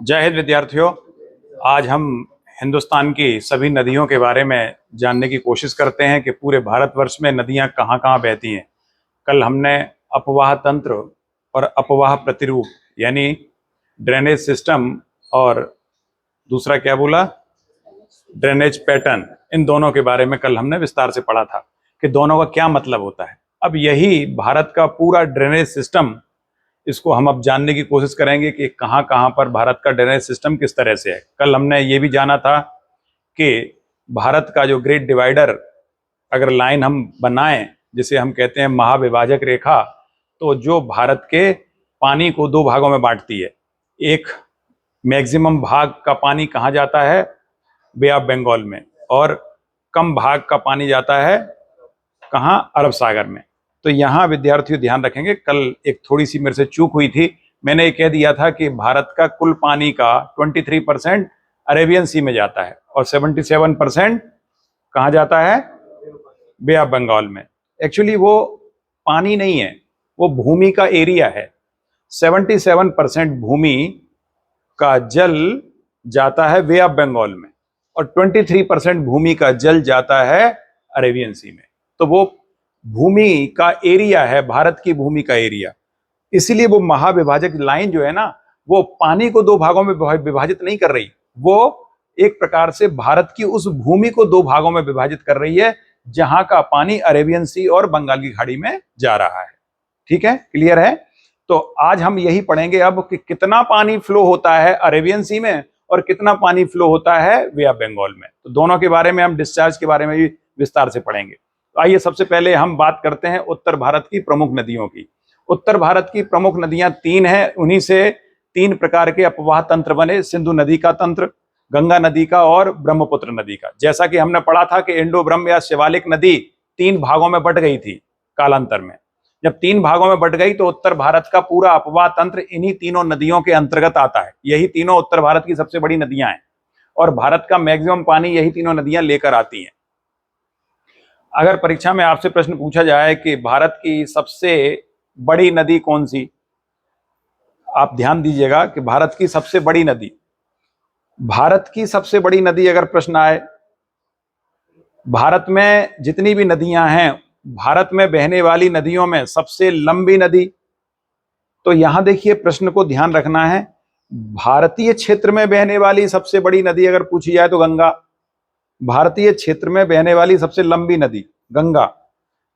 जय हिंद विद्यार्थियों। आज हम हिंदुस्तान की सभी नदियों के बारे में जानने की कोशिश करते हैं कि पूरे भारतवर्ष में नदियां कहाँ कहाँ बहती हैं। कल हमने अपवाह तंत्र और अपवाह प्रतिरूप यानी ड्रेनेज सिस्टम और दूसरा क्या बोला, ड्रेनेज पैटर्न, इन दोनों के बारे में कल हमने विस्तार से पढ़ा था कि दोनों का क्या मतलब होता है। अब यही भारत का पूरा ड्रेनेज सिस्टम, इसको हम अब जानने की कोशिश करेंगे कि कहाँ कहाँ पर भारत का ड्रेनेज सिस्टम किस तरह से है। कल हमने ये भी जाना था कि भारत का जो ग्रेट डिवाइडर अगर लाइन हम बनाएं, जिसे हम कहते हैं महाविभाजक रेखा, तो जो भारत के पानी को दो भागों में बांटती है। एक मैक्सिमम भाग का पानी कहाँ जाता है, बे ऑफ बंगाल में, और कम भाग का पानी जाता है कहाँ, अरब सागर में। तो यहाँ विद्यार्थियों ध्यान रखेंगे, कल एक थोड़ी सी मेरे से चूक हुई थी। मैंने ये कह दिया था कि भारत का कुल पानी का 23% अरेबियन सी में जाता है और 77% कहाँ जाता है, बे ऑफ बंगाल में। एक्चुअली वो पानी नहीं है, वो भूमि का एरिया है। 77% भूमि का जल जाता है बे ऑफ बंगाल में और 23% भूमि का जल जाता है अरेबियन सी में। तो वो भूमि का एरिया है, भारत की भूमि का एरिया। इसीलिए वो महाविभाजक लाइन जो है ना, वो पानी को दो भागों में विभाजित नहीं कर रही, वो एक प्रकार से भारत की उस भूमि को दो भागों में विभाजित कर रही है जहां का पानी अरेबियन सी और बंगाल की खाड़ी में जा रहा है। ठीक है, क्लियर है? तो आज हम यही पढ़ेंगे अब कि कितना पानी फ्लो होता है अरेबियन सी में और कितना पानी फ्लो होता है बे ऑफ बंगाल में। तो दोनों के बारे में हम डिस्चार्ज के बारे में भी विस्तार से पढ़ेंगे। तो आइए सबसे पहले हम बात करते हैं उत्तर भारत की प्रमुख नदियों की। उत्तर भारत की प्रमुख नदियां तीन हैं, उन्हीं से तीन प्रकार के अपवाह तंत्र बने, सिंधु नदी का तंत्र, गंगा नदी का और ब्रह्मपुत्र नदी का। जैसा कि हमने पढ़ा था कि इंडो ब्रह्म या शिवालिक नदी तीन भागों में बट गई थी कालांतर में। जब तीन भागों में बट गई तो उत्तर भारत का पूरा अपवाह तंत्र इन्हीं तीनों नदियों के अंतर्गत आता है। यही तीनों उत्तर भारत की सबसे बड़ी नदियां हैं और भारत का मैक्सिमम पानी यही तीनों नदियां लेकर आती हैं। अगर परीक्षा में आपसे प्रश्न पूछा जाए कि भारत की सबसे बड़ी नदी कौन सी, आप ध्यान दीजिएगा कि भारत की सबसे बड़ी नदी, भारत की सबसे बड़ी नदी अगर प्रश्न आए, भारत में जितनी भी नदियां हैं, भारत में बहने वाली नदियों में सबसे लंबी नदी, तो यहां देखिए प्रश्न को ध्यान रखना है। भारतीय क्षेत्र में बहने वाली सबसे बड़ी नदी अगर पूछी जाए तो गंगा। भारतीय क्षेत्र में बहने वाली सबसे लंबी नदी गंगा,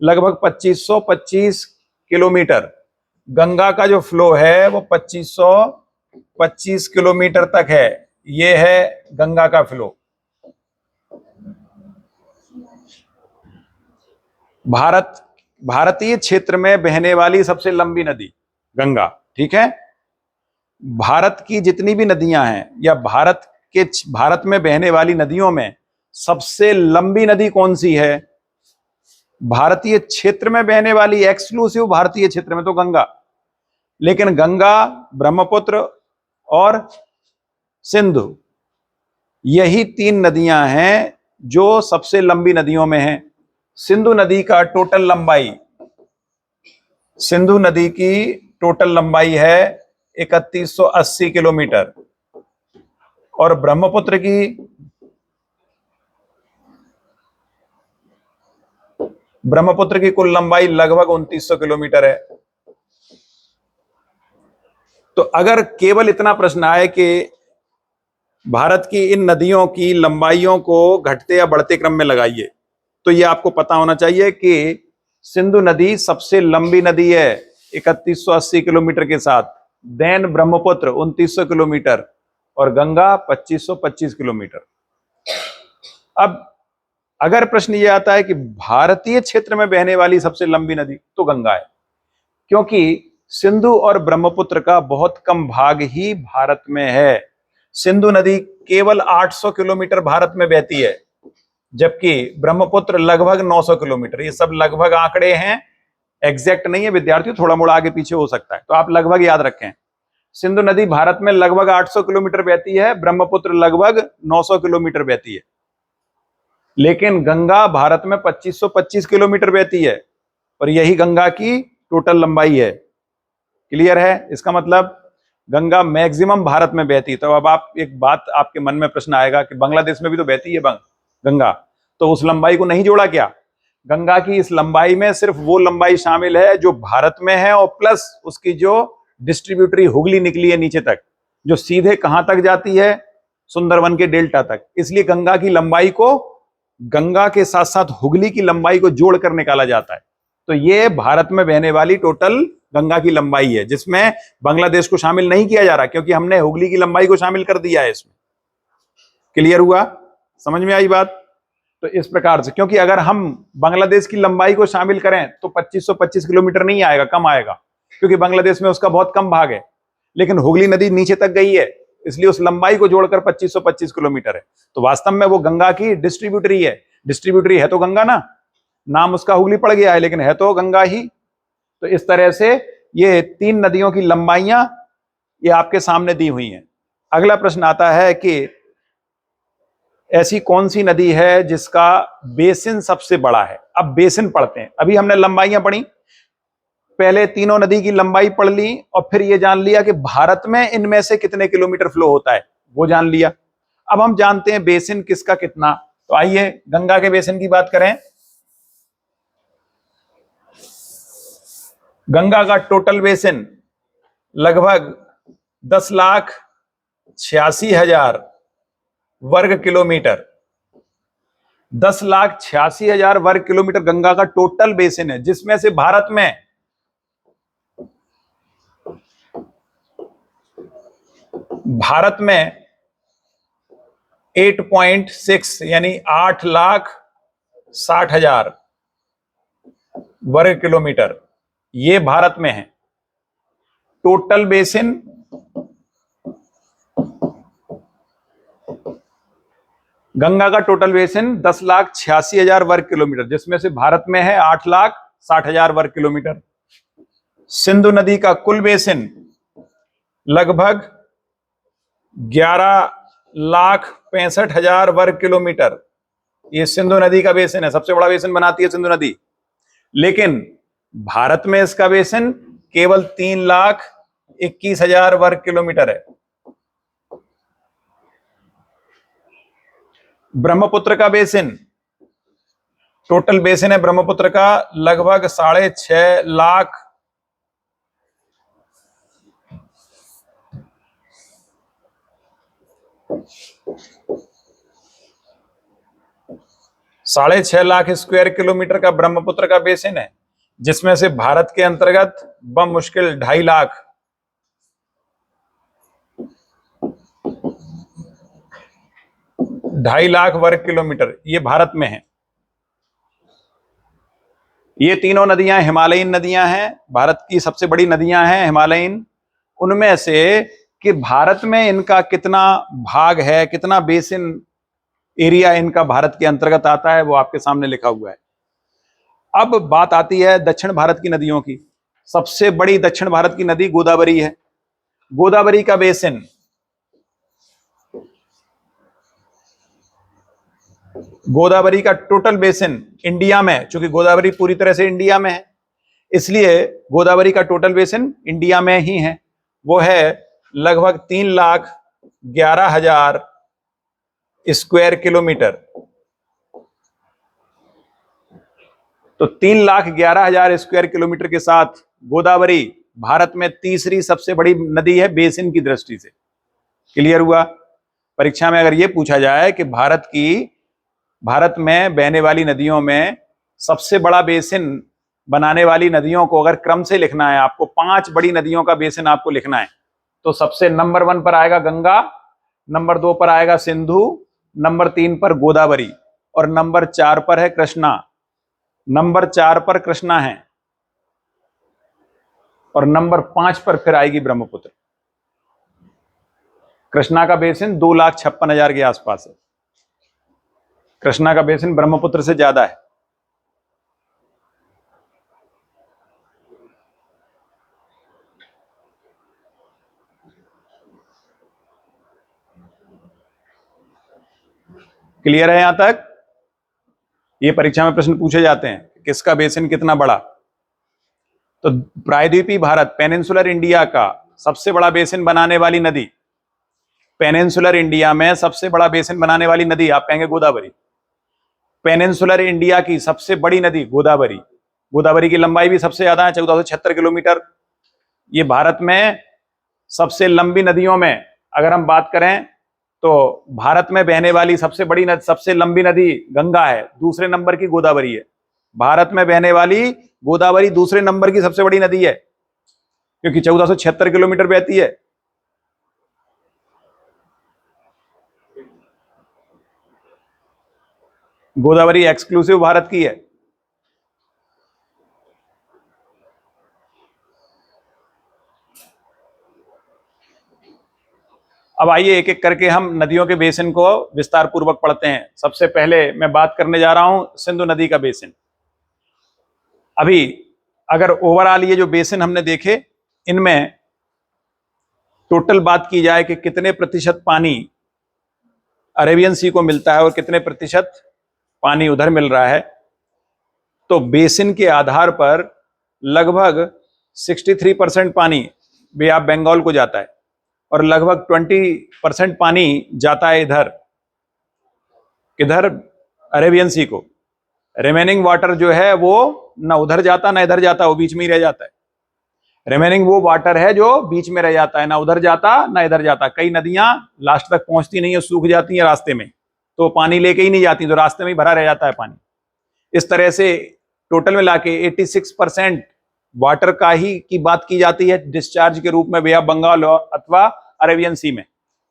लगभग 2525 किलोमीटर। गंगा का जो फ्लो है वो 2525 किलोमीटर तक है। ये है गंगा का फ्लो। भारतीय क्षेत्र में बहने वाली सबसे लंबी नदी गंगा। ठीक है, भारत की जितनी भी नदियां हैं या भारत में बहने वाली नदियों में सबसे लंबी नदी कौन सी है? भारतीय क्षेत्र में बहने वाली, एक्सक्लूसिव भारतीय क्षेत्र में तो गंगा, लेकिन गंगा, ब्रह्मपुत्र और सिंधु, यही तीन नदियां हैं जो सबसे लंबी नदियों में हैं। सिंधु नदी का टोटल लंबाई, सिंधु नदी की टोटल लंबाई है 3180 किलोमीटर और ब्रह्मपुत्र की कुल लंबाई लगभग 2900 किलोमीटर है। तो अगर केवल इतना प्रश्न आए कि भारत की इन नदियों की लंबाइयों को घटते या बढ़ते क्रम में लगाइए, तो यह आपको पता होना चाहिए कि सिंधु नदी सबसे लंबी नदी है 3180 किलोमीटर के साथ, देन ब्रह्मपुत्र 2900 किलोमीटर और गंगा 2525 किलोमीटर। अब अगर प्रश्न यह आता है कि भारतीय क्षेत्र में बहने वाली सबसे लंबी नदी, तो गंगा है, क्योंकि सिंधु और ब्रह्मपुत्र का बहुत कम भाग ही भारत में है। सिंधु नदी केवल 800 किलोमीटर भारत में बहती है, जबकि ब्रह्मपुत्र लगभग 900 किलोमीटर। ये सब लगभग आंकड़े हैं, एग्जैक्ट नहीं है विद्यार्थियों, थोड़ा मोड़ा आगे पीछे हो सकता है, तो आप लगभग याद रखें। सिंधु नदी भारत में लगभग 800 किलोमीटर बहती है, ब्रह्मपुत्र लगभग 900 किलोमीटर बहती है, लेकिन गंगा भारत में 2525 किलोमीटर बहती है और यही गंगा की टोटल लंबाई है। क्लियर है? इसका मतलब गंगा मैक्सिमम भारत में बहती है। तो अब आप एक बात आपके मन में प्रश्न आएगा कि बांग्लादेश में भी तो बहती है गंगा, तो उस लंबाई को नहीं जोड़ा क्या? गंगा की इस लंबाई में सिर्फ वो लंबाई शामिल है जो भारत में है, और प्लस उसकी जो डिस्ट्रीब्यूटरी हुगली निकली है नीचे तक, जो सीधे कहां तक जाती है? सुंदरवन के डेल्टा तक। इसलिए गंगा की लंबाई को, गंगा के साथ साथ हुगली की लंबाई को जोड़कर निकाला जाता है। तो ये भारत में बहने वाली टोटल गंगा की लंबाई है, जिसमें बांग्लादेश को शामिल नहीं किया जा रहा, क्योंकि हमने हुगली की लंबाई को शामिल कर दिया है इसमें। क्लियर हुआ? समझ में आई बात? तो इस प्रकार से, क्योंकि अगर हम बांग्लादेश की लंबाई को शामिल करें तो 2525 किलोमीटर नहीं आएगा, कम आएगा, क्योंकि बांग्लादेश में उसका बहुत कम भाग है। लेकिन हुगली नदी नीचे तक गई है, इसलिए उस लंबाई को जोड़कर 2525 किलोमीटर है। तो वास्तव में वो गंगा की डिस्ट्रीब्यूटरी है। डिस्ट्रीब्यूटरी है तो गंगा ना, नाम उसका हुगली पड़ गया है, लेकिन है तो गंगा ही। तो इस तरह से ये 3 नदियों की लंबाइयां ये आपके सामने दी हुई हैं। अगला प्रश्न आता है कि ऐसी कौन सी नदी है जिसका बेसिन सबसे बड़ा है? अब बेसिन पढ़ते हैं। अभी हमने लंबाइयां पढ़ी, पहले तीनों नदी की लंबाई पढ़ ली, और फिर ये जान लिया कि भारत में इनमें से कितने किलोमीटर फ्लो होता है, वो जान लिया। अब हम जानते हैं बेसिन किसका कितना। तो आइए गंगा के बेसिन की बात करें। गंगा का टोटल बेसिन लगभग 10,86,000 वर्ग किलोमीटर। 10,86,000 वर्ग किलोमीटर गंगा का टोटल बेसिन है, जिसमें से भारत में 8.6 यानी 8,60,000 वर्ग किलोमीटर ये भारत में है टोटल बेसिन। गंगा का टोटल बेसिन 10,86,000 वर्ग किलोमीटर, जिसमें से भारत में है 8,60,000 वर्ग किलोमीटर। सिंधु नदी का कुल बेसिन लगभग 11,65,000 वर्ग किलोमीटर। ये सिंधु नदी का बेसिन है, सबसे बड़ा बेसिन बनाती है सिंधु नदी। लेकिन भारत में इसका बेसिन केवल 3,21,000 वर्ग किलोमीटर है। ब्रह्मपुत्र का बेसिन, टोटल बेसिन है ब्रह्मपुत्र का लगभग 6.5 लाख 6.5 लाख स्क्वायर किलोमीटर का ब्रह्मपुत्र का बेसिन है, जिसमें से भारत के अंतर्गत बमुश्किल 2.5 लाख वर्ग किलोमीटर ये भारत में है। ये तीनों नदियां हिमालयन नदियां हैं, भारत की सबसे बड़ी नदियां हैं हिमालयन। उनमें से कि भारत में इनका कितना भाग है, कितना बेसिन एरिया इनका भारत के अंतर्गत आता है, वो आपके सामने लिखा हुआ है। अब बात आती है दक्षिण भारत की नदियों की। सबसे बड़ी दक्षिण भारत की नदी गोदावरी है। गोदावरी का बेसिन गोदावरी का टोटल बेसिन इंडिया में, चूंकि गोदावरी पूरी तरह से इंडिया में है, इसलिए गोदावरी का टोटल बेसिन इंडिया में ही है। वो है लगभग 3,11,000 स्क्वायर किलोमीटर। तो 3,11,000 स्क्वायर किलोमीटर के साथ गोदावरी भारत में तीसरी सबसे बड़ी नदी है बेसिन की दृष्टि से। क्लियर हुआ? परीक्षा में अगर यह पूछा जाए कि भारत में बहने वाली नदियों में सबसे बड़ा बेसिन बनाने वाली नदियों को अगर क्रम से लिखना है, आपको 5 बड़ी नदियों का बेसिन आपको लिखना है, तो सबसे नंबर 1 पर आएगा गंगा, नंबर 2 पर आएगा सिंधु, नंबर 3 पर गोदावरी, और नंबर 4 पर है कृष्णा। नंबर 4 पर कृष्णा है, और नंबर 5 पर फिर आएगी ब्रह्मपुत्र। कृष्णा का बेसिन 2,56,000 के आसपास है। कृष्णा का बेसिन ब्रह्मपुत्र से ज्यादा है। क्लियर है यहां तक? ये परीक्षा में प्रश्न पूछे जाते हैं, किसका बेसिन कितना बड़ा। तो प्रायद्वीपीय भारत, पेनिनसुलर इंडिया का सबसे बड़ा बेसिन बनाने वाली नदी, पेनिनसुलर इंडिया में सबसे बड़ा बेसिन बनाने वाली नदी आप कहेंगे गोदावरी। पेनिनसुलर इंडिया की सबसे बड़ी नदी गोदावरी। गोदावरी की लंबाई भी सबसे ज्यादा है, 1476 किलोमीटर। ये भारत में सबसे लंबी नदियों में अगर हम बात करें तो भारत में बहने वाली सबसे बड़ी नदी, सबसे लंबी नदी गंगा है, दूसरे नंबर की गोदावरी है। भारत में बहने वाली गोदावरी दूसरे नंबर की सबसे बड़ी नदी है, क्योंकि 1476 किलोमीटर बहती है। गोदावरी एक्सक्लूसिव भारत की है। अब आइए एक एक करके हम नदियों के बेसिन को विस्तार पूर्वक पढ़ते हैं। सबसे पहले मैं बात करने जा रहा हूं सिंधु नदी का बेसिन। अभी अगर ओवरऑल ये जो बेसिन हमने देखे, इनमें टोटल बात की जाए कि कितने प्रतिशत पानी अरेबियन सी को मिलता है और कितने प्रतिशत पानी उधर मिल रहा है, तो बेसिन के आधार पर लगभग 63% पानी बे ऑफ बंगाल को जाता है और लगभग 20% पानी जाता है इधर किधर, अरेबियन सी को। रिमेनिंग वाटर जो है वो ना उधर जाता ना इधर जाता, वो बीच में ही रह जाता है। रिमेनिंग वो वाटर है जो बीच में रह जाता है, ना उधर जाता ना इधर जाता। कई नदियां लास्ट तक पहुंचती नहीं है, सूख जाती हैं रास्ते में, तो पानी लेके ही नहीं जाती, तो रास्ते में ही भरा रह जाता है पानी। इस तरह से टोटल मिला के 86% वाटर का ही की बात की जाती है डिस्चार्ज के रूप में बे ऑफ बंगाल अथवा अरेबियन सी में।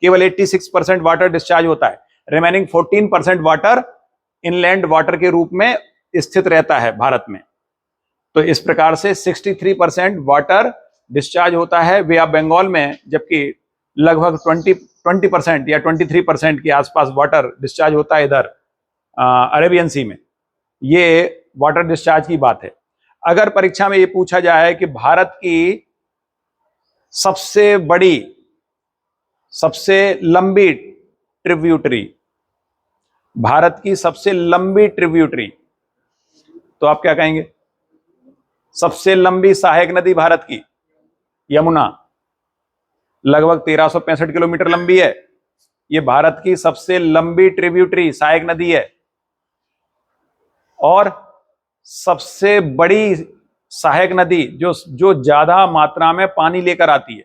केवल 86% वाटर डिस्चार्ज होता है। रिमेनिंग 14% वाटर इनलैंड वाटर के रूप में स्थित रहता है भारत में। तो इस प्रकार से 63% वाटर डिस्चार्ज होता है बे ऑफ बंगाल में, जबकि लगभग 20% या 23% के आसपास वाटर डिस्चार्ज होता है इधर अरेबियन सी में। ये वाटर डिस्चार्ज की बात है। अगर परीक्षा में ये पूछा जाए कि भारत की सबसे बड़ी सबसे लंबी ट्रिब्यूटरी, भारत की सबसे लंबी ट्रिब्यूटरी, तो आप क्या कहेंगे? सबसे लंबी सहायक नदी भारत की यमुना, लगभग 1365 किलोमीटर लंबी है। ये भारत की सबसे लंबी ट्रिब्यूटरी सहायक नदी है और सबसे बड़ी सहायक नदी जो ज्यादा मात्रा में पानी लेकर आती है।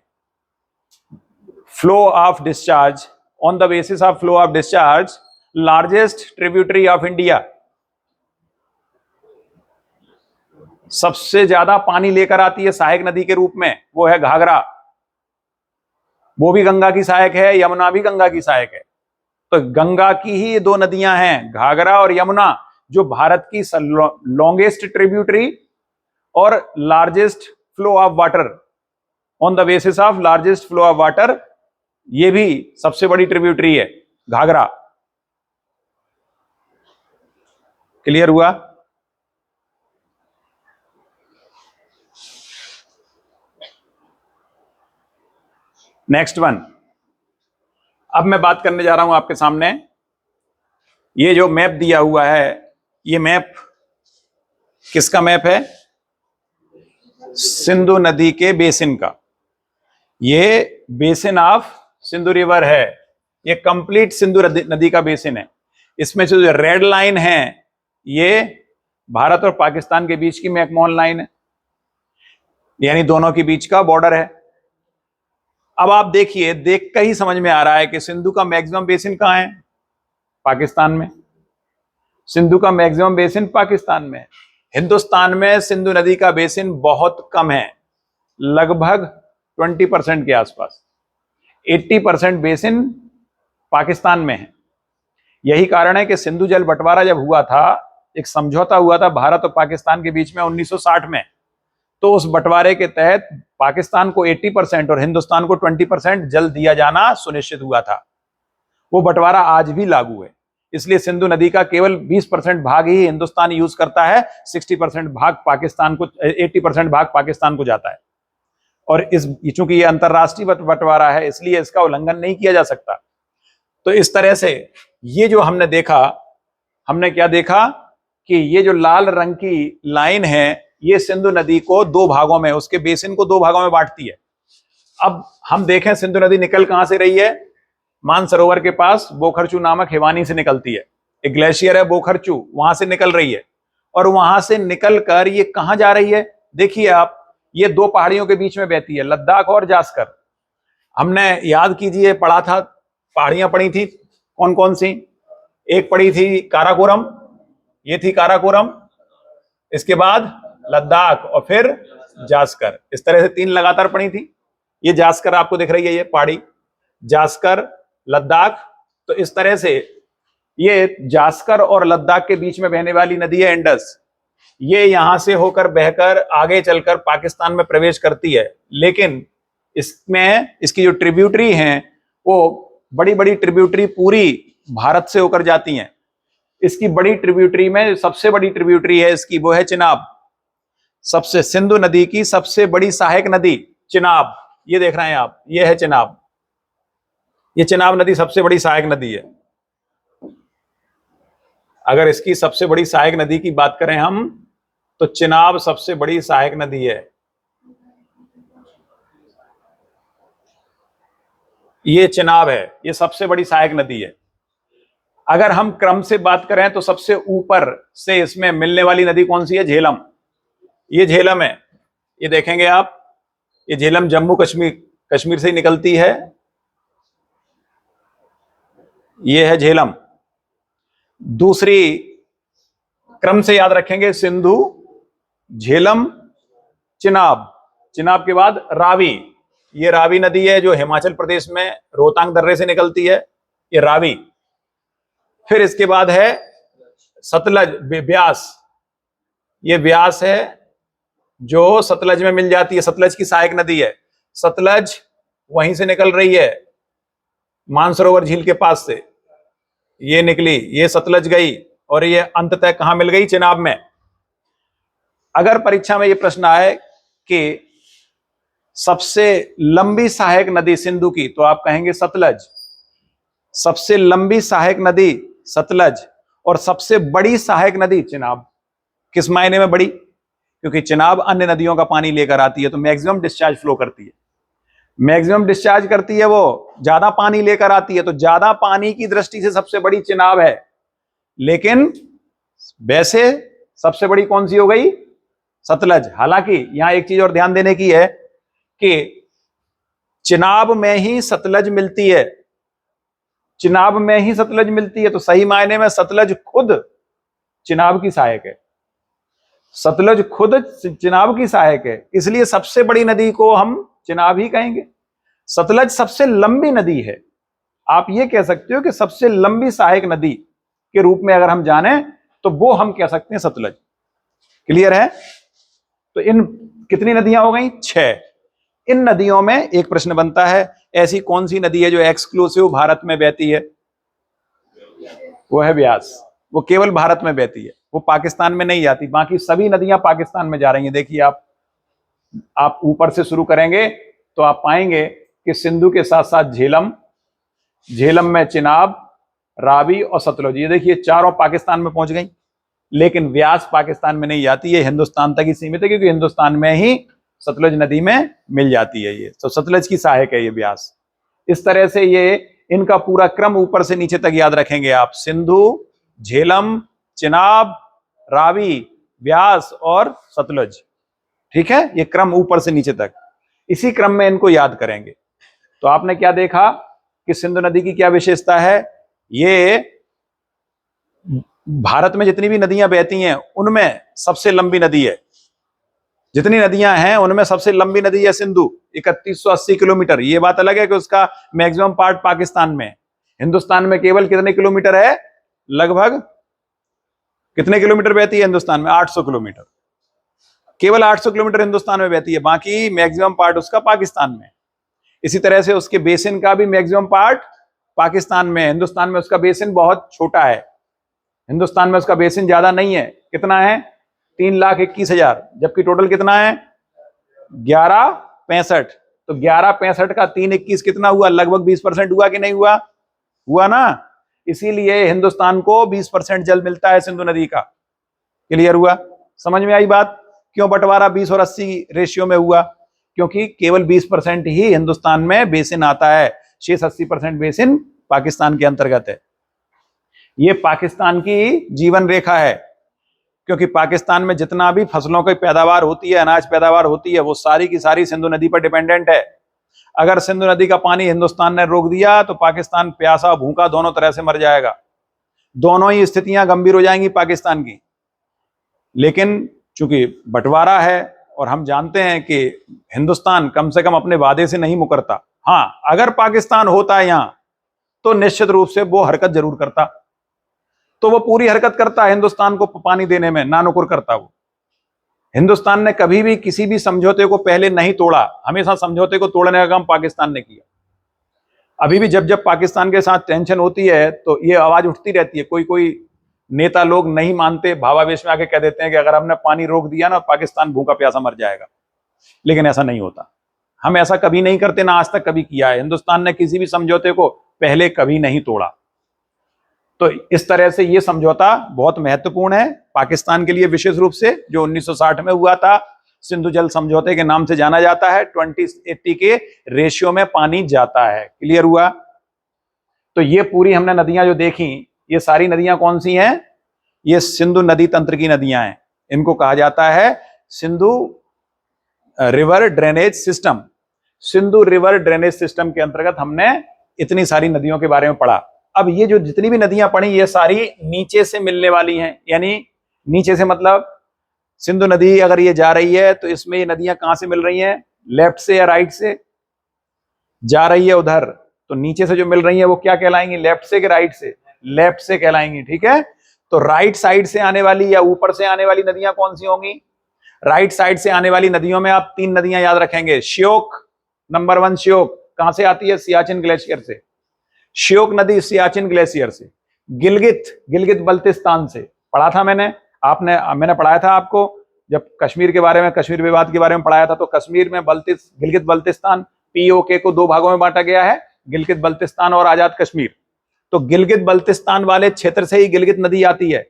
Flow of discharge, on the basis of flow of discharge, largest tributary of India, सबसे ज्यादा पानी लेकर आती है सहायक नदी के रूप में, वो है घाघरा। वो भी गंगा की सहायक है, यमुना भी गंगा की सहायक है। तो गंगा की ही ये दो नदियां हैं, घाघरा और यमुना, जो भारत की लॉन्गेस्ट ट्रिब्यूटरी और largest flow of water, on the basis of largest flow of water, ये भी सबसे बड़ी ट्रिब्यूटरी है घाघरा। क्लियर हुआ? Next one. अब मैं बात करने जा रहा हूं आपके सामने, ये जो मैप दिया हुआ है, ये मैप किसका मैप है? सिंधु नदी के बेसिन का। ये बेसिन ऑफ सिंधु रिवर है, ये कंप्लीट सिंधु नदी का बेसिन है। इसमें जो रेड लाइन है ये भारत और पाकिस्तान के बीच की मैकमोहन लाइन है, यानी दोनों के बीच का बॉर्डर है। अब आप देखिए, देख कर ही समझ में आ रहा है कि सिंधु का मैक्सिमम बेसिन कहां है? पाकिस्तान में। सिंधु का मैक्सिमम बेसिन पाकिस्तान में। हिंदुस्तान में सिंधु नदी का बेसिन बहुत कम है, लगभग 20% के आसपास। 80% बेसिन पाकिस्तान में है। यही कारण है कि सिंधु जल बंटवारा जब हुआ था, एक समझौता हुआ था भारत और पाकिस्तान के बीच में 1960 में, तो उस बंटवारे के तहत पाकिस्तान को 80% और हिंदुस्तान को 20% जल दिया जाना सुनिश्चित हुआ था। वो बंटवारा आज भी लागू है। इसलिए सिंधु नदी का केवल 20% भाग ही हिंदुस्तान यूज करता है, 60% भाग पाकिस्तान को, 80% भाग पाकिस्तान को जाता है। और इस चूंकि ये अंतरराष्ट्रीय बंटवारा है, इसलिए इसका उल्लंघन नहीं किया जा सकता। तो इस तरह से ये जो हमने देखा, हमने क्या देखा कि ये जो लाल रंग की लाइन है, ये सिंधु नदी को दो भागों में, उसके बेसिन को दो भागों में बांटती है। अब हम देखें सिंधु नदी निकल कहां से रही है, मानसरोवर के पास बोखरचू नामक हिवानी से निकलती है। एक ग्लेशियर है बोखरचू, वहां से निकल रही है और वहां से निकल कर ये कहां जा रही है, देखिए आप, ये दो पहाड़ियों के बीच में बहती है, लद्दाख और जास्कर। हमने याद कीजिए पढ़ा था, पहाड़ियां पड़ी थी कौन कौन सी, एक पड़ी थी काराकोरम, ये थी काराकोरम, इसके बाद लद्दाख और फिर जास्कर। इस तरह से तीन लगातार पड़ी थी। ये जास्कर आपको दिख रही है, ये पहाड़ी जास्कर, लद्दाख। तो इस तरह से ये जास्कर और लद्दाख के बीच में बहने वाली नदी है इंडस। ये यहां से होकर बहकर आगे चलकर पाकिस्तान में प्रवेश करती है, लेकिन इसमें इसकी जो ट्रिब्यूटरी हैं वो बड़ी बड़ी ट्रिब्यूटरी पूरी भारत से होकर जाती हैं। इसकी बड़ी ट्रिब्यूटरी में सबसे बड़ी ट्रिब्यूटरी है इसकी, वो है चिनाब। सबसे सिंधु नदी की सबसे बड़ी सहायक नदी चिनाब, ये देख रहे हैं आप, ये है चिनाब। ये चिनाब नदी सबसे बड़ी सहायक नदी है। अगर इसकी सबसे बड़ी सहायक नदी की बात करें हम, तो चिनाब सबसे बड़ी सहायक नदी है। ये चिनाब है, ये सबसे बड़ी सहायक नदी है। अगर हम क्रम से बात करें तो सबसे ऊपर से इसमें मिलने वाली नदी कौन सी है, झेलम। ये झेलम है, ये देखेंगे आप, ये झेलम जम्मू कश्मीर से निकलती है, ये है झेलम। दूसरी क्रम से याद रखेंगे, सिंधु, झेलम, चिनाब, चिनाब के बाद रावी। ये रावी नदी है जो हिमाचल प्रदेश में रोहतांग दर्रे से निकलती है, ये रावी। फिर इसके बाद है सतलज, ब्यास। ये ब्यास है जो सतलज में मिल जाती है, सतलज की सहायक नदी है। सतलज वहीं से निकल रही है, मानसरोवर झील के पास से ये निकली, ये सतलज गई और ये अंततः कहां मिल गई, चिनाब में। अगर परीक्षा में ये प्रश्न आए कि सबसे लंबी सहायक नदी सिंधु की, तो आप कहेंगे सतलज। सबसे लंबी सहायक नदी सतलज और सबसे बड़ी सहायक नदी चिनाब। किस मायने में बड़ी, क्योंकि चिनाब अन्य नदियों का पानी लेकर आती है तो मैक्सिमम डिस्चार्ज फ्लो करती है, मैक्सिमम डिस्चार्ज करती है, वो ज्यादा पानी लेकर आती है, तो ज्यादा पानी की दृष्टि से सबसे बड़ी चिनाब है। लेकिन वैसे सबसे बड़ी कौन सी हो गई, सतलज। हालांकि यहां एक चीज और ध्यान देने की है कि चिनाब में ही सतलज मिलती है, चिनाब में ही सतलज मिलती है, तो सही मायने में सतलज खुद चिनाब की सहायक है, सतलज खुद चिनाब की सहायक है, इसलिए सबसे बड़ी नदी को हम चिनाब ही कहेंगे। सतलज सबसे लंबी नदी है, आप ये कह सकते हो कि सबसे लंबी सहायक नदी के रूप में अगर हम जाने तो वो हम कह सकते हैं सतलज। क्लियर है? तो इन कितनी नदियां हो गई, 6। इन नदियों में एक प्रश्न बनता है, ऐसी कौन सी नदी है जो एक्सक्लूसिव भारत में बहती है, वो है ब्यास। वो केवल भारत में बहती है, वो पाकिस्तान में नहीं जाती, बाकी सभी नदियां पाकिस्तान में जा रही हैं। देखिए आप ऊपर से शुरू करेंगे तो आप पाएंगे कि सिंधु के साथ साथ झेलम, झेलम में चिनाब, रावी और सतलज, ये देखिए चारों पाकिस्तान में पहुंच गई। लेकिन ब्यास पाकिस्तान में नहीं जाती, ये हिंदुस्तान तक ही सीमित है, क्योंकि हिंदुस्तान में ही सतलज नदी में मिल जाती है ये, तो सतलज की सहायक है ये ब्यास। इस तरह से ये इनका पूरा क्रम ऊपर से नीचे तक याद रखेंगे आप, सिंधु, झेलम, चिनाब, रावी, ब्यास और सतलज। ठीक है, ये क्रम ऊपर से नीचे तक, इसी क्रम में इनको याद करेंगे। तो आपने क्या देखा कि सिंधु नदी की क्या विशेषता है, ये भारत में जितनी भी नदियां बहती हैं उनमें सबसे लंबी नदी है। जितनी नदियां हैं उनमें सबसे लंबी नदी है सिंधु, 3180 किलोमीटर। ये बात अलग है कि उसका मैक्सिमम पार्ट पाकिस्तान में, हिंदुस्तान में केवल कितने किलोमीटर है, लगभग कितने किलोमीटर बहती है हिंदुस्तान में, 800 किलोमीटर, केवल 800 किलोमीटर हिंदुस्तान में बहती है, बाकी मैक्सिमम पार्ट उसका पाकिस्तान में। इसी तरह से उसके बेसिन का भी मैक्सिमम पार्ट पाकिस्तान में, हिंदुस्तान में उसका बेसिन बहुत छोटा है, हिंदुस्तान में उसका बेसिन ज्यादा नहीं है। कितना है, 3,21,000, जबकि टोटल कितना है 1165। तो 1165 का 321 कितना हुआ, लगभग 20% हुआ कि नहीं हुआ, हुआ ना। इसीलिए हिंदुस्तान को 20% जल मिलता है सिंधु नदी का। क्लियर हुआ, समझ में आई बात, क्यों बंटवारा 20 और 80 रेशियो में हुआ, क्योंकि केवल 20% ही हिंदुस्तान में बेसिन आता है, 80% बेसिन पाकिस्तान के अंतर्गत है। ये पाकिस्तान की जीवन रेखा है, क्योंकि पाकिस्तान में जितना भी फसलों की पैदावार होती है, अनाज पैदावार होती है, वो सारी की सारी सिंधु नदी पर डिपेंडेंट है। अगर सिंधु नदी का पानी हिंदुस्तान ने रोक दिया तो पाकिस्तान प्यासा भूखा दोनों तरह से मर जाएगा। दोनों ही स्थितियां गंभीर हो जाएंगी पाकिस्तान की। लेकिन चूंकि बंटवारा है और हम जानते हैं कि हिंदुस्तान कम से कम अपने वादे से नहीं मुकरता। हाँ, अगर पाकिस्तान होता है यहां तो निश्चित रूप से वो हरकत जरूर करता, तो वो पूरी हरकत करता है हिंदुस्तान को पानी देने में, नानुकुर करता। वो हिंदुस्तान ने कभी भी किसी भी समझौते को पहले नहीं तोड़ा, हमेशा समझौते को तोड़ने का काम पाकिस्तान ने किया। अभी भी जब जब पाकिस्तान के साथ टेंशन होती है तो ये आवाज उठती रहती है, कोई कोई नेता लोग नहीं मानते, भावावेश में आके कह देते हैं कि अगर हमने पानी रोक दिया ना पाकिस्तान भूखा प्यासा मर जाएगा। लेकिन ऐसा नहीं होता, हम ऐसा कभी नहीं करते, ना आज तक कभी किया है। हिंदुस्तान ने किसी भी समझौते को पहले कभी नहीं तोड़ा। तो इस तरह से ये समझौता बहुत महत्वपूर्ण है पाकिस्तान के लिए, विशेष रूप से जो 1960 में हुआ था, सिंधु जल समझौते के नाम से जाना जाता है। 20-80 के रेशियो में पानी जाता है। क्लियर हुआ? तो ये पूरी हमने नदियां जो देखी, ये सारी नदियां कौन सी हैं? ये सिंधु नदी तंत्र की नदियां हैं। इनको कहा जाता है Sindhu river drainage system. Sindhu river drainage system के अंतर्गत हमने इतनी सारी नदियों के बारे में पढ़ा। अब ये जो जितनी भी नदियां पड़ी, ये सारी नीचे से मिलने वाली हैं। यानी नीचे से मतलब सिंधु नदी अगर ये जा रही है तो इसमें ये नदियां कहां से मिल रही हैं? लेफ्ट से या राइट से जा रही है उधर, तो नीचे से जो मिल रही है वो क्या कहलाएंगी? लेफ्ट से कि राइट से? लेफ्ट से कहलाएंगी। ठीक है, तो राइट साइड से आने वाली या ऊपर से आने वाली नदियां कौन सी होंगी? राइट साइड से आने वाली नदियों में आप 3 नदियां याद रखेंगे। श्योक, नंबर 1 श्योक कहां से आती है? सियाचिन ग्लेशियर से। श्योक नदी सियाचिन ग्लेशियर से। गिलगित, गिलगित बल्तिस्तान से। पढ़ा था मैंने, मैंने पढ़ाया था आपको जब कश्मीर के बारे में, कश्मीर विवाद के बारे में पढ़ाया था। तो कश्मीर में गिलगित बल्तिस्तान, पीओके को 2 भागों में बांटा गया है, गिलगित बल्तिस्तान और आजाद कश्मीर। तो गिलगित बल्तिस्तान वाले क्षेत्र से ही गिलगित नदी आती है।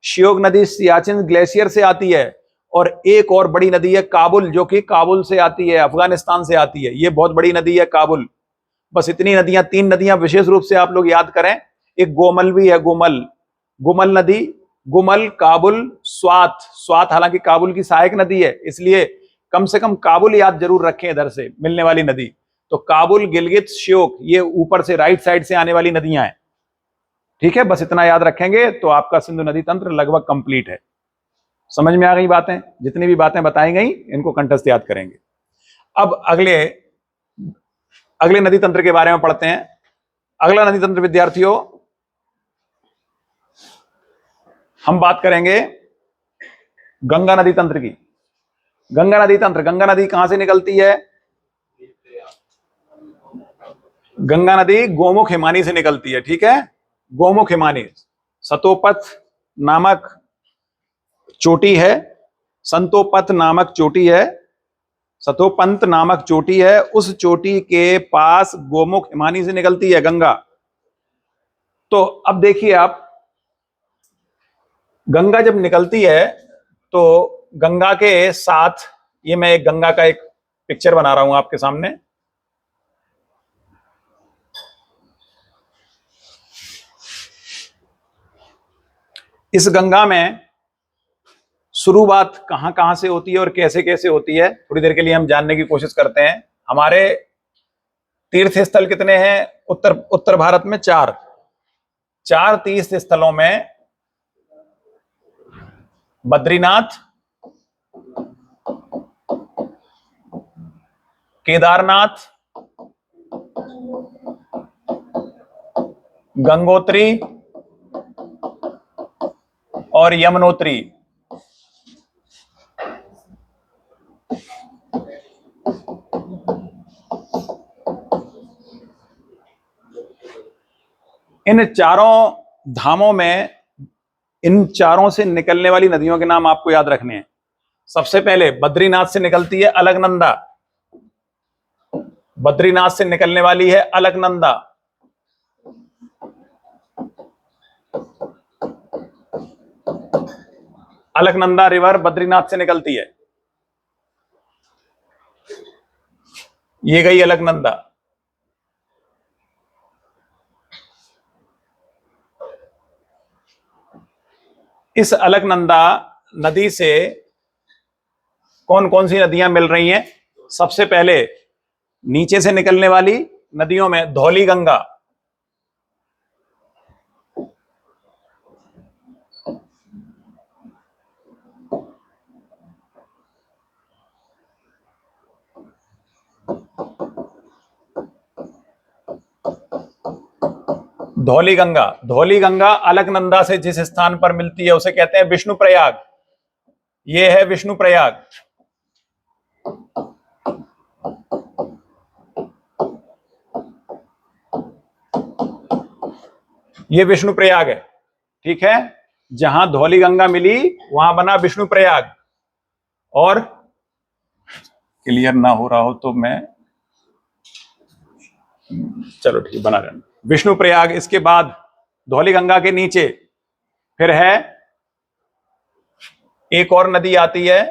श्योक नदी सियाचिन ग्लेशियर से आती है। और एक और बड़ी नदी है काबुल, जो कि काबुल से आती है, अफगानिस्तान से आती है। ये बहुत बड़ी नदी है काबुल। बस इतनी नदियां, 3 नदियां विशेष रूप से आप लोग याद करें। एक गोमल भी है, गोमल, गोमल नदी, गुमल, काबुल, स्वात। स्वात हालांकि काबुल की सहायक नदी है, इसलिए कम से कम काबुल याद जरूर रखें, इधर से मिलने वाली नदी। तो काबुल, गिलगित, श्योक, ये ऊपर से राइट साइड से आने वाली नदियां हैं। ठीक है, बस इतना याद रखेंगे तो आपका सिंधु नदी तंत्र लगभग कंप्लीट है। समझ में आ गई बातें? जितनी भी बातें बताई गई इनको कंठस्थ याद करेंगे। अब अगले नदी तंत्र के बारे में पढ़ते हैं। अगला नदी तंत्र विद्यार्थियों, हम बात करेंगे गंगा नदी तंत्र की। गंगा नदी तंत्र, गंगा नदी कहां से निकलती है? गंगा नदी गोमुख हिमानी से निकलती है। ठीक है, गोमुख हिमानी। सतोपथ नामक चोटी है, संतोपथ नामक चोटी है, सतोपंत नामक चोटी है, उस चोटी के पास गोमुख हिमानी से निकलती है गंगा। तो अब देखिए आप, गंगा जब निकलती है तो गंगा के साथ, ये मैं एक गंगा का एक पिक्चर बना रहा हूं आपके सामने। इस गंगा में शुरुआत कहां कहां से होती है और कैसे कैसे होती है, थोड़ी देर के लिए हम जानने की कोशिश करते हैं। हमारे तीर्थ स्थल कितने हैं उत्तर भारत में? 4 तीर्थ स्थलों में बद्रीनाथ, केदारनाथ, गंगोत्री और यमुनोत्री। इन चारों धामों में, इन चारों से निकलने वाली नदियों के नाम आपको याद रखने हैं। सबसे पहले बद्रीनाथ से निकलती है अलकनंदा। बद्रीनाथ से निकलने वाली है अलकनंदा। अलकनंदा रिवर बद्रीनाथ से निकलती है। ये गई अलकनंदा। इस अलकनंदा नदी से कौन कौन सी नदियां मिल रही हैं? सबसे पहले नीचे से निकलने वाली नदियों में धौली गंगा, धौली गंगा। धौली गंगा अलकनंदा से जिस स्थान पर मिलती है उसे कहते हैं विष्णु प्रयाग। ये है विष्णु प्रयाग। ये विष्णु प्रयाग है, ठीक है। जहां धौली गंगा मिली वहां बना विष्णु प्रयाग। और क्लियर ना हो रहा हो तो मैं, चलो ठीक बना रहना, विष्णु प्रयाग। इसके बाद धौली गंगा के नीचे फिर है एक और नदी आती है,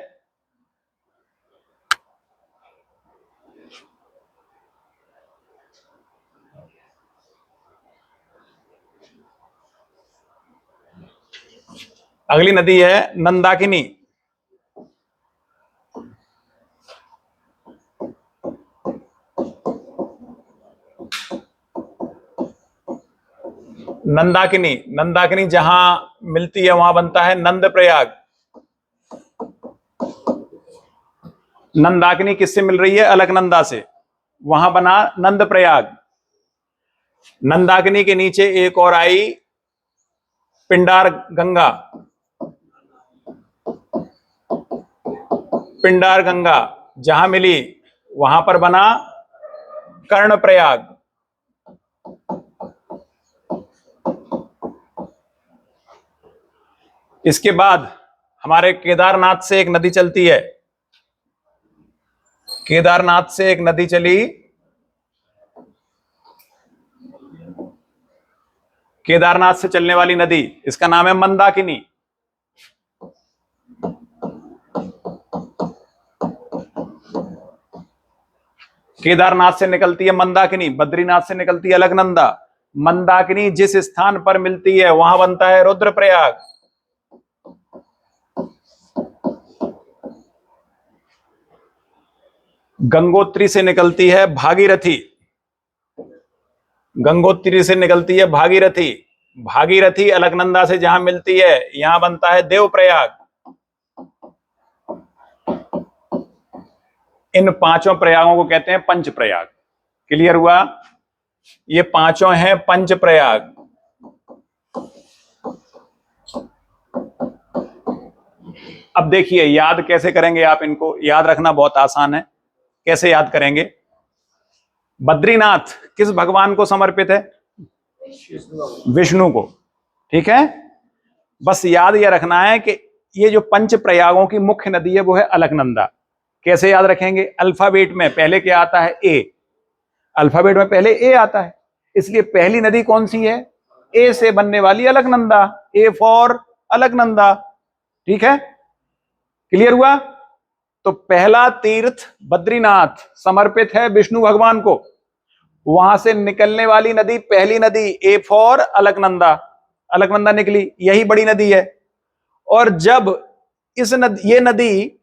अगली नदी है नंदाकिनी। नंदाकिनी, नंदाकिनी जहां मिलती है वहां बनता है नंद प्रयाग। नंदाकिनी किससे मिल रही है? अलकनंदा से, वहां बना नंद प्रयाग। नंदाकिनी के नीचे एक और आई पिंडार गंगा। पिंडार गंगा जहां मिली वहां पर बना कर्ण प्रयाग। इसके बाद हमारे केदारनाथ से एक नदी चलती है, केदारनाथ से एक नदी चली, केदारनाथ से चलने वाली नदी, इसका नाम है मंदाकिनी। केदारनाथ से निकलती है मंदाकिनी, बद्रीनाथ से निकलती है अलकनंदा। मंदाकिनी जिस स्थान पर मिलती है वहां बनता है रुद्रप्रयाग। गंगोत्री से निकलती है भागीरथी, गंगोत्री से निकलती है भागीरथी। भागीरथी अलकनंदा से जहां मिलती है यहां बनता है देवप्रयाग। इन पांचों प्रयागों को कहते हैं पंच प्रयाग। क्लियर हुआ? ये पांचों हैं पंच प्रयाग। अब देखिए याद कैसे करेंगे आप, इनको याद रखना बहुत आसान है। कैसे याद करेंगे? बद्रीनाथ किस भगवान को समर्पित है? विष्णु को, ठीक है। बस याद यह रखना है कि ये जो पंच प्रयागों की मुख्य नदी है वो है अलकनंदा। कैसे याद रखेंगे? अल्फाबेट में पहले क्या आता है? ए। अल्फाबेट में पहले ए आता है, इसलिए पहली नदी कौन सी है? ए से बनने वाली अलकनंदा। ए फॉर अलकनंदा, ठीक है। क्लियर हुआ? तो पहला तीर्थ बद्रीनाथ समर्पित है विष्णु भगवान को। वहां से निकलने वाली नदी, पहली नदी ए फॉर अलकनंदा, अलकनंदा निकली, यही बड़ी नदी है। और जब ये नदी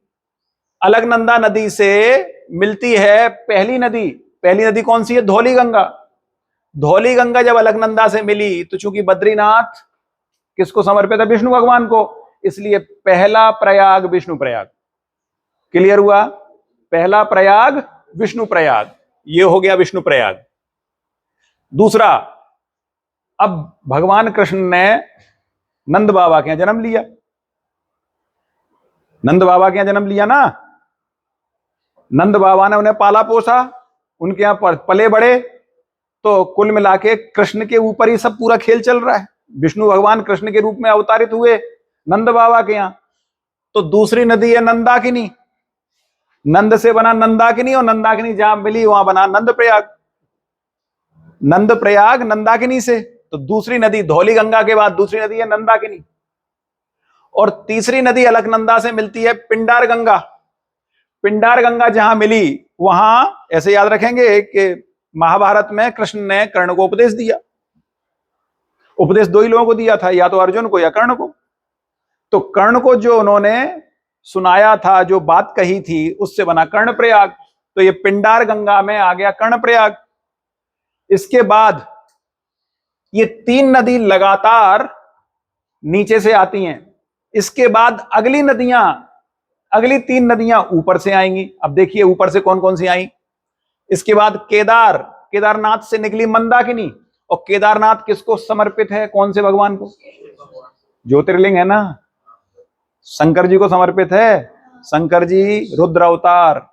अलकनंदा नदी से मिलती है पहली नदी, पहली नदी कौन सी है? धौली गंगा। धौली गंगा जब अलकनंदा से मिली तो चूंकि बद्रीनाथ किसको समर्पित है? विष्णु भगवान को, इसलिए पहला प्रयाग विष्णु प्रयाग। क्लियर हुआ? पहला प्रयाग विष्णु प्रयाग, ये हो गया विष्णु प्रयाग। दूसरा, अब भगवान कृष्ण ने नंद बाबा के यहां जन्म लिया, नंद बाबा के यहां जन्म लिया ना। नंद बाबा ने उन्हें पाला पोसा, उनके यहां पले बड़े, तो कुल मिला के कृष्ण के ऊपर ही सब पूरा खेल चल रहा है। विष्णु भगवान कृष्ण के रूप में अवतारित हुए नंद बाबा के यहां। तो दूसरी नदी है नंदाकिनी, नंद से बना नंदाकिनी, और नंदाकिनी जहां मिली वहां बना नंद प्रयाग। नंद प्रयाग नंदाकिनी से, तो दूसरी नदी धौली गंगा के बाद दूसरी नदी है नंदाकिनी। और तीसरी नदी अलकनंदा से मिलती है पिंडार गंगा। पिंडार गंगा जहां मिली वहां ऐसे याद रखेंगे कि महाभारत में कृष्ण ने कर्ण को उपदेश दिया। उपदेश दो ही लोगों को दिया था, या तो अर्जुन को या कर्ण को। तो कर्ण को जो उन्होंने सुनाया था, जो बात कही थी, उससे बना कर्णप्रयाग। तो ये पिंडार गंगा में आ गया कर्णप्रयाग। इसके बाद ये तीन नदी लगातार नीचे से आती हैं। इसके बाद अगली तीन नदियां ऊपर से आएंगी। अब देखिए ऊपर से कौन कौन सी आई। इसके बाद केदारनाथ से निकली मंदाकिनी। और केदारनाथ किसको समर्पित है, कौन से भगवान को? ज्योतिर्लिंग है ना, शंकर जी को समर्पित है। शंकर जी रुद्र अवतार,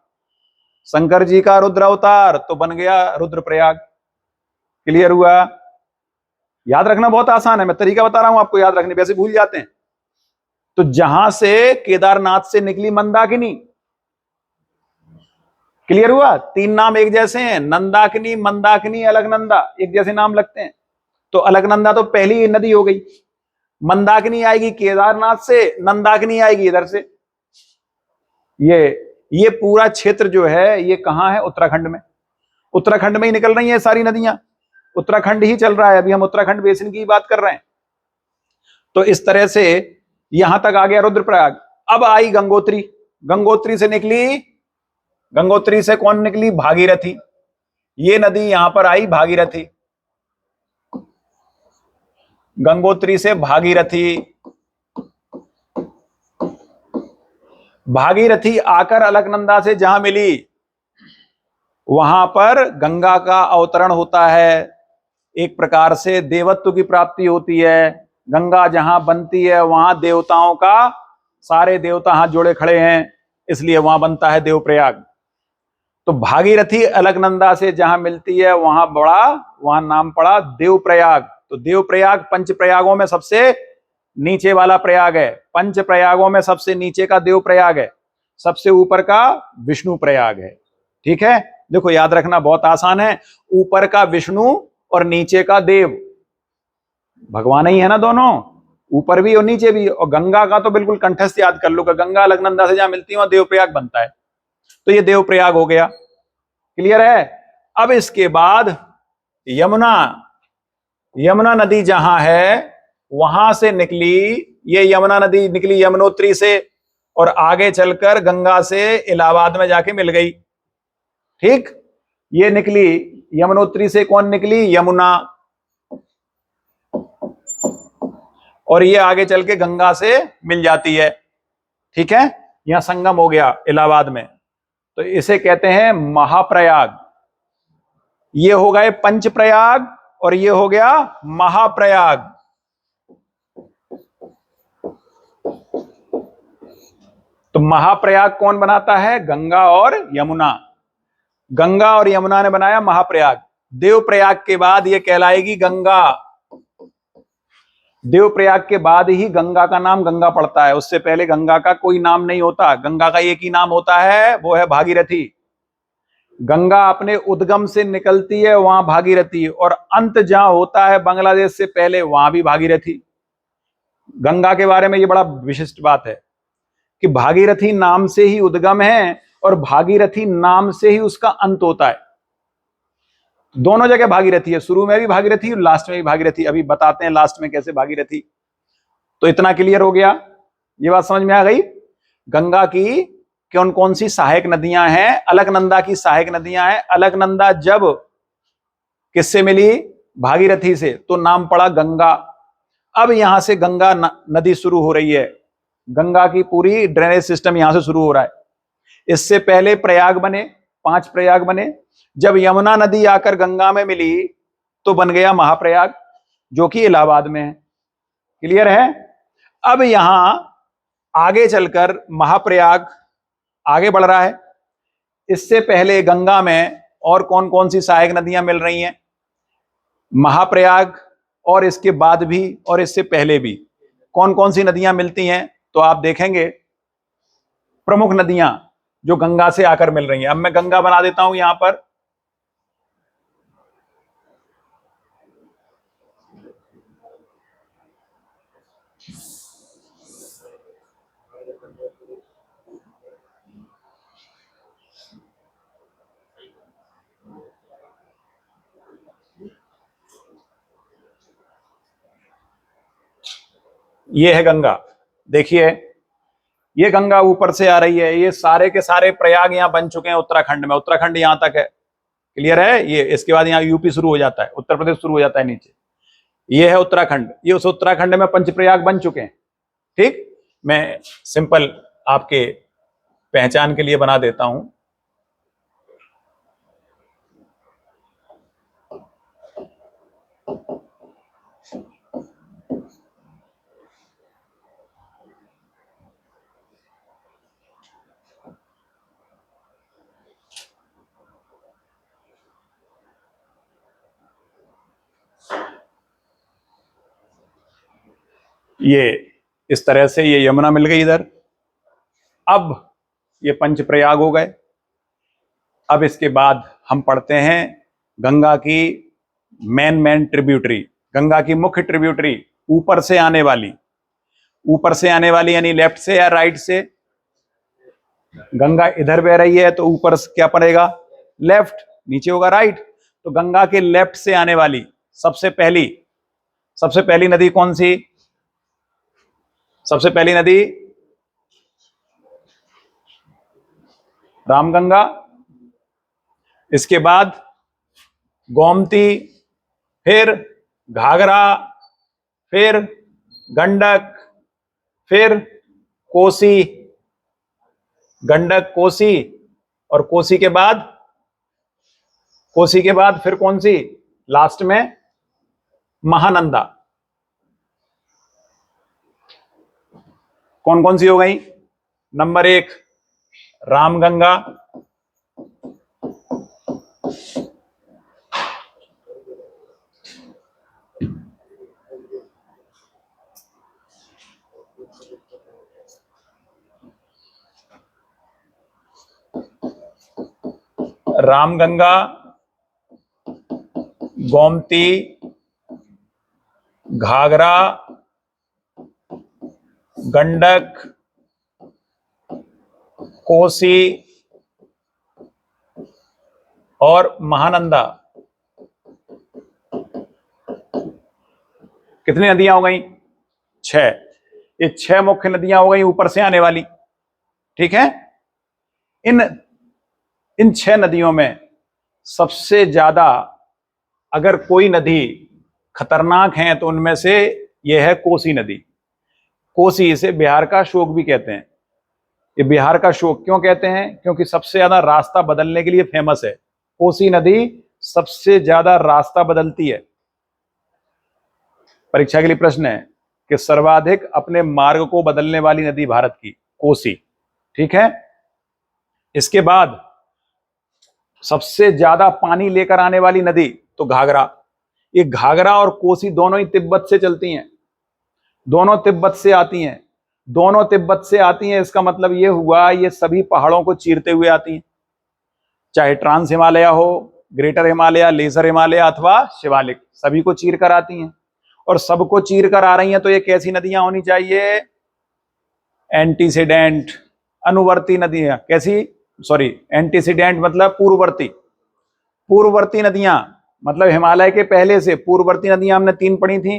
शंकर जी का रुद्र अवतार, तो बन गया रुद्रप्रयाग। क्लियर हुआ? याद रखना बहुत आसान है, मैं तरीका बता रहा हूं आपको याद रखने, वैसे भूल जाते हैं। तो जहां से केदारनाथ से निकली मंदाकिनी, क्लियर हुआ? तीन नाम एक जैसे हैं, नंदाकिनी, मंदाकिनी, अलकनंदा, एक जैसे नाम लगते हैं। तो अलकनंदा तो पहली नदी हो गई। मंदाकिनी आएगी केदारनाथ से, नंदाकिनी आएगी इधर से। ये पूरा क्षेत्र जो है ये कहां है? उत्तराखंड में। उत्तराखंड में ही निकल रही हैं सारी नदियां। उत्तराखंड ही चल रहा है, अभी हम उत्तराखंड बेसिन की बात कर रहे हैं। तो इस तरह से यहां तक आ गया रुद्रप्रयाग। अब आई गंगोत्री। गंगोत्री से निकली, गंगोत्री से कौन निकली? भागीरथी। ये नदी यहां पर आई भागीरथी। गंगोत्री से भागीरथी, भागीरथी आकर अलकनंदा से जहां मिली, वहां पर गंगा का अवतरण होता है। एक प्रकार से देवत्व की प्राप्ति होती है। गंगा जहां बनती है वहां देवताओं का, सारे देवता हाथ जोड़े खड़े हैं, इसलिए वहां बनता है देवप्रयाग। तो भागीरथी अलकनंदा से जहां मिलती है वहां नाम पड़ा देवप्रयाग। तो देवप्रयाग पंच प्रयागों में सबसे नीचे वाला प्रयाग है। पंच प्रयागों में सबसे नीचे का देवप्रयाग है, सबसे ऊपर का विष्णु प्रयाग है। ठीक है, देखो याद रखना बहुत आसान है। ऊपर का विष्णु और नीचे का देव, भगवान ही है ना दोनों, ऊपर भी और नीचे भी। और गंगा का तो बिल्कुल कंठस्थ याद कर लो कि गंगा अलकनंदा से जहां मिलती है वहां देवप्रयाग बनता है। तो ये देवप्रयाग हो गया। क्लियर है? अब इसके बाद यमुना, यमुना नदी जहां है वहां से निकली, ये यमुना नदी निकली यमुनोत्री से और आगे चलकर गंगा से इलाहाबाद में जाके मिल गई। ठीक, ये निकली यमुनोत्री से, कौन निकली? यमुना। और ये आगे चल के गंगा से मिल जाती है। ठीक है, यहां संगम हो गया इलाहाबाद में, तो इसे कहते हैं महाप्रयाग। ये हो गए पंचप्रयाग और ये हो गया महाप्रयाग। तो महाप्रयाग कौन बनाता है? गंगा और यमुना। गंगा और यमुना ने बनाया महाप्रयाग। देवप्रयाग के बाद ये कहलाएगी गंगा। देवप्रयाग के बाद ही गंगा का नाम गंगा पड़ता है, उससे पहले गंगा का कोई नाम नहीं होता। गंगा का एक ही नाम होता है, वो है भागीरथी। गंगा अपने उद्गम से निकलती है वहां भागीरथी, और अंत जहां होता है बांग्लादेश से पहले वहां भी भागीरथी। गंगा के बारे में ये बड़ा विशिष्ट बात है कि भागीरथी नाम से ही उद्गम है और भागीरथी नाम से ही उसका अंत होता है। दोनों जगह भागीरथी है, शुरू में भी भागीरथी और लास्ट में भी भागीरथी। अभी बताते हैं लास्ट में कैसे भागीरथी। तो इतना क्लियर हो गया, ये बात समझ में आ गई। गंगा की कौन कौन सी सहायक नदियां हैं? अलकनंदा की सहायक नदियां हैं। अलकनंदा जब किससे मिली? भागीरथी से, तो नाम पड़ा गंगा। अब यहां से गंगा नदी शुरू हो रही है। गंगा की पूरी ड्रेनेज सिस्टम यहां से शुरू हो रहा है। इससे पहले प्रयाग बने, 5 प्रयाग बने। जब यमुना नदी आकर गंगा में मिली तो बन गया महाप्रयाग, जो कि इलाहाबाद में है। क्लियर है? अब यहां आगे चलकर महाप्रयाग आगे बढ़ रहा है। इससे पहले गंगा में और कौन कौन सी सहायक नदियां मिल रही हैं? महाप्रयाग और इसके बाद भी और इससे पहले भी कौन कौन सी नदियां मिलती हैं? तो आप देखेंगे प्रमुख नदियां जो गंगा से आकर मिल रही हैं। अब मैं गंगा बना देता हूं यहां पर। ये है गंगा, देखिए ये गंगा ऊपर से आ रही है, ये सारे के सारे प्रयाग यहाँ बन चुके हैं उत्तराखंड में, उत्तराखंड यहाँ तक है, क्लियर है ये। इसके बाद यहाँ यूपी शुरू हो जाता है, उत्तर प्रदेश शुरू हो जाता है नीचे, ये है उत्तराखंड, ये उस उत्तराखंड में पंचप्रयाग बन चुके हैं। ठीक, मैं सिंपल आपके पहचान के लिए बना देता हूं। ये इस तरह से ये यमुना मिल गई इधर, अब ये पंचप्रयाग हो गए। अब इसके बाद हम पढ़ते हैं गंगा की मेन ट्रिब्यूटरी, गंगा की मुख्य ट्रिब्यूटरी ऊपर से आने वाली, ऊपर से आने वाली यानी लेफ्ट से या राइट से। गंगा इधर बह रही है तो ऊपर क्या पड़ेगा, लेफ्ट, नीचे होगा राइट। तो गंगा के लेफ्ट से आने वाली सबसे पहली नदी कौन सी, सबसे पहली नदी रामगंगा, इसके बाद गोमती, फिर घाघरा, फिर गंडक, फिर कोसी, गंडक कोसी, और कोसी के बाद फिर कौन सी, लास्ट में महानंदा। कौन कौन सी हो गई, नंबर 1 रामगंगा, रामगंगा, गोमती, घाघरा, गंडक, कोसी और महानंदा। कितनी नदियां हो गई, 6। ये 6 मुख्य नदियां हो गई ऊपर से आने वाली। ठीक है, इन 6 नदियों में सबसे ज्यादा अगर कोई नदी खतरनाक है तो उनमें से यह है कोसी नदी। कोसी, इसे बिहार का शोक भी कहते हैं। ये बिहार का शोक क्यों कहते हैं, क्योंकि सबसे ज्यादा रास्ता बदलने के लिए फेमस है। कोसी नदी सबसे ज्यादा रास्ता बदलती है। परीक्षा के लिए प्रश्न है कि सर्वाधिक अपने मार्ग को बदलने वाली नदी भारत की कोसी। ठीक है, इसके बाद सबसे ज्यादा पानी लेकर आने वाली नदी तो घाघरा। ये घाघरा और कोसी दोनों ही तिब्बत से चलती हैं, दोनों तिब्बत से आती हैं, दोनों तिब्बत से आती हैं। इसका मतलब ये हुआ ये सभी पहाड़ों को चीरते हुए आती हैं, चाहे ट्रांस हिमालय हो, ग्रेटर हिमालय, लेजर हिमालय अथवा शिवालिक, सभी को चीर कर आती हैं। और सबको चीर कर आ रही हैं तो ये कैसी नदियां होनी चाहिए, एंटीसीडेंट, अनुवर्ती नदियां। कैसी, सॉरी, एंटीसीडेंट मतलब पूर्ववर्ती, पूर्ववर्ती नदियां मतलब हिमालय के पहले से पूर्ववर्ती नदियां हमने 3 पढ़ी थी,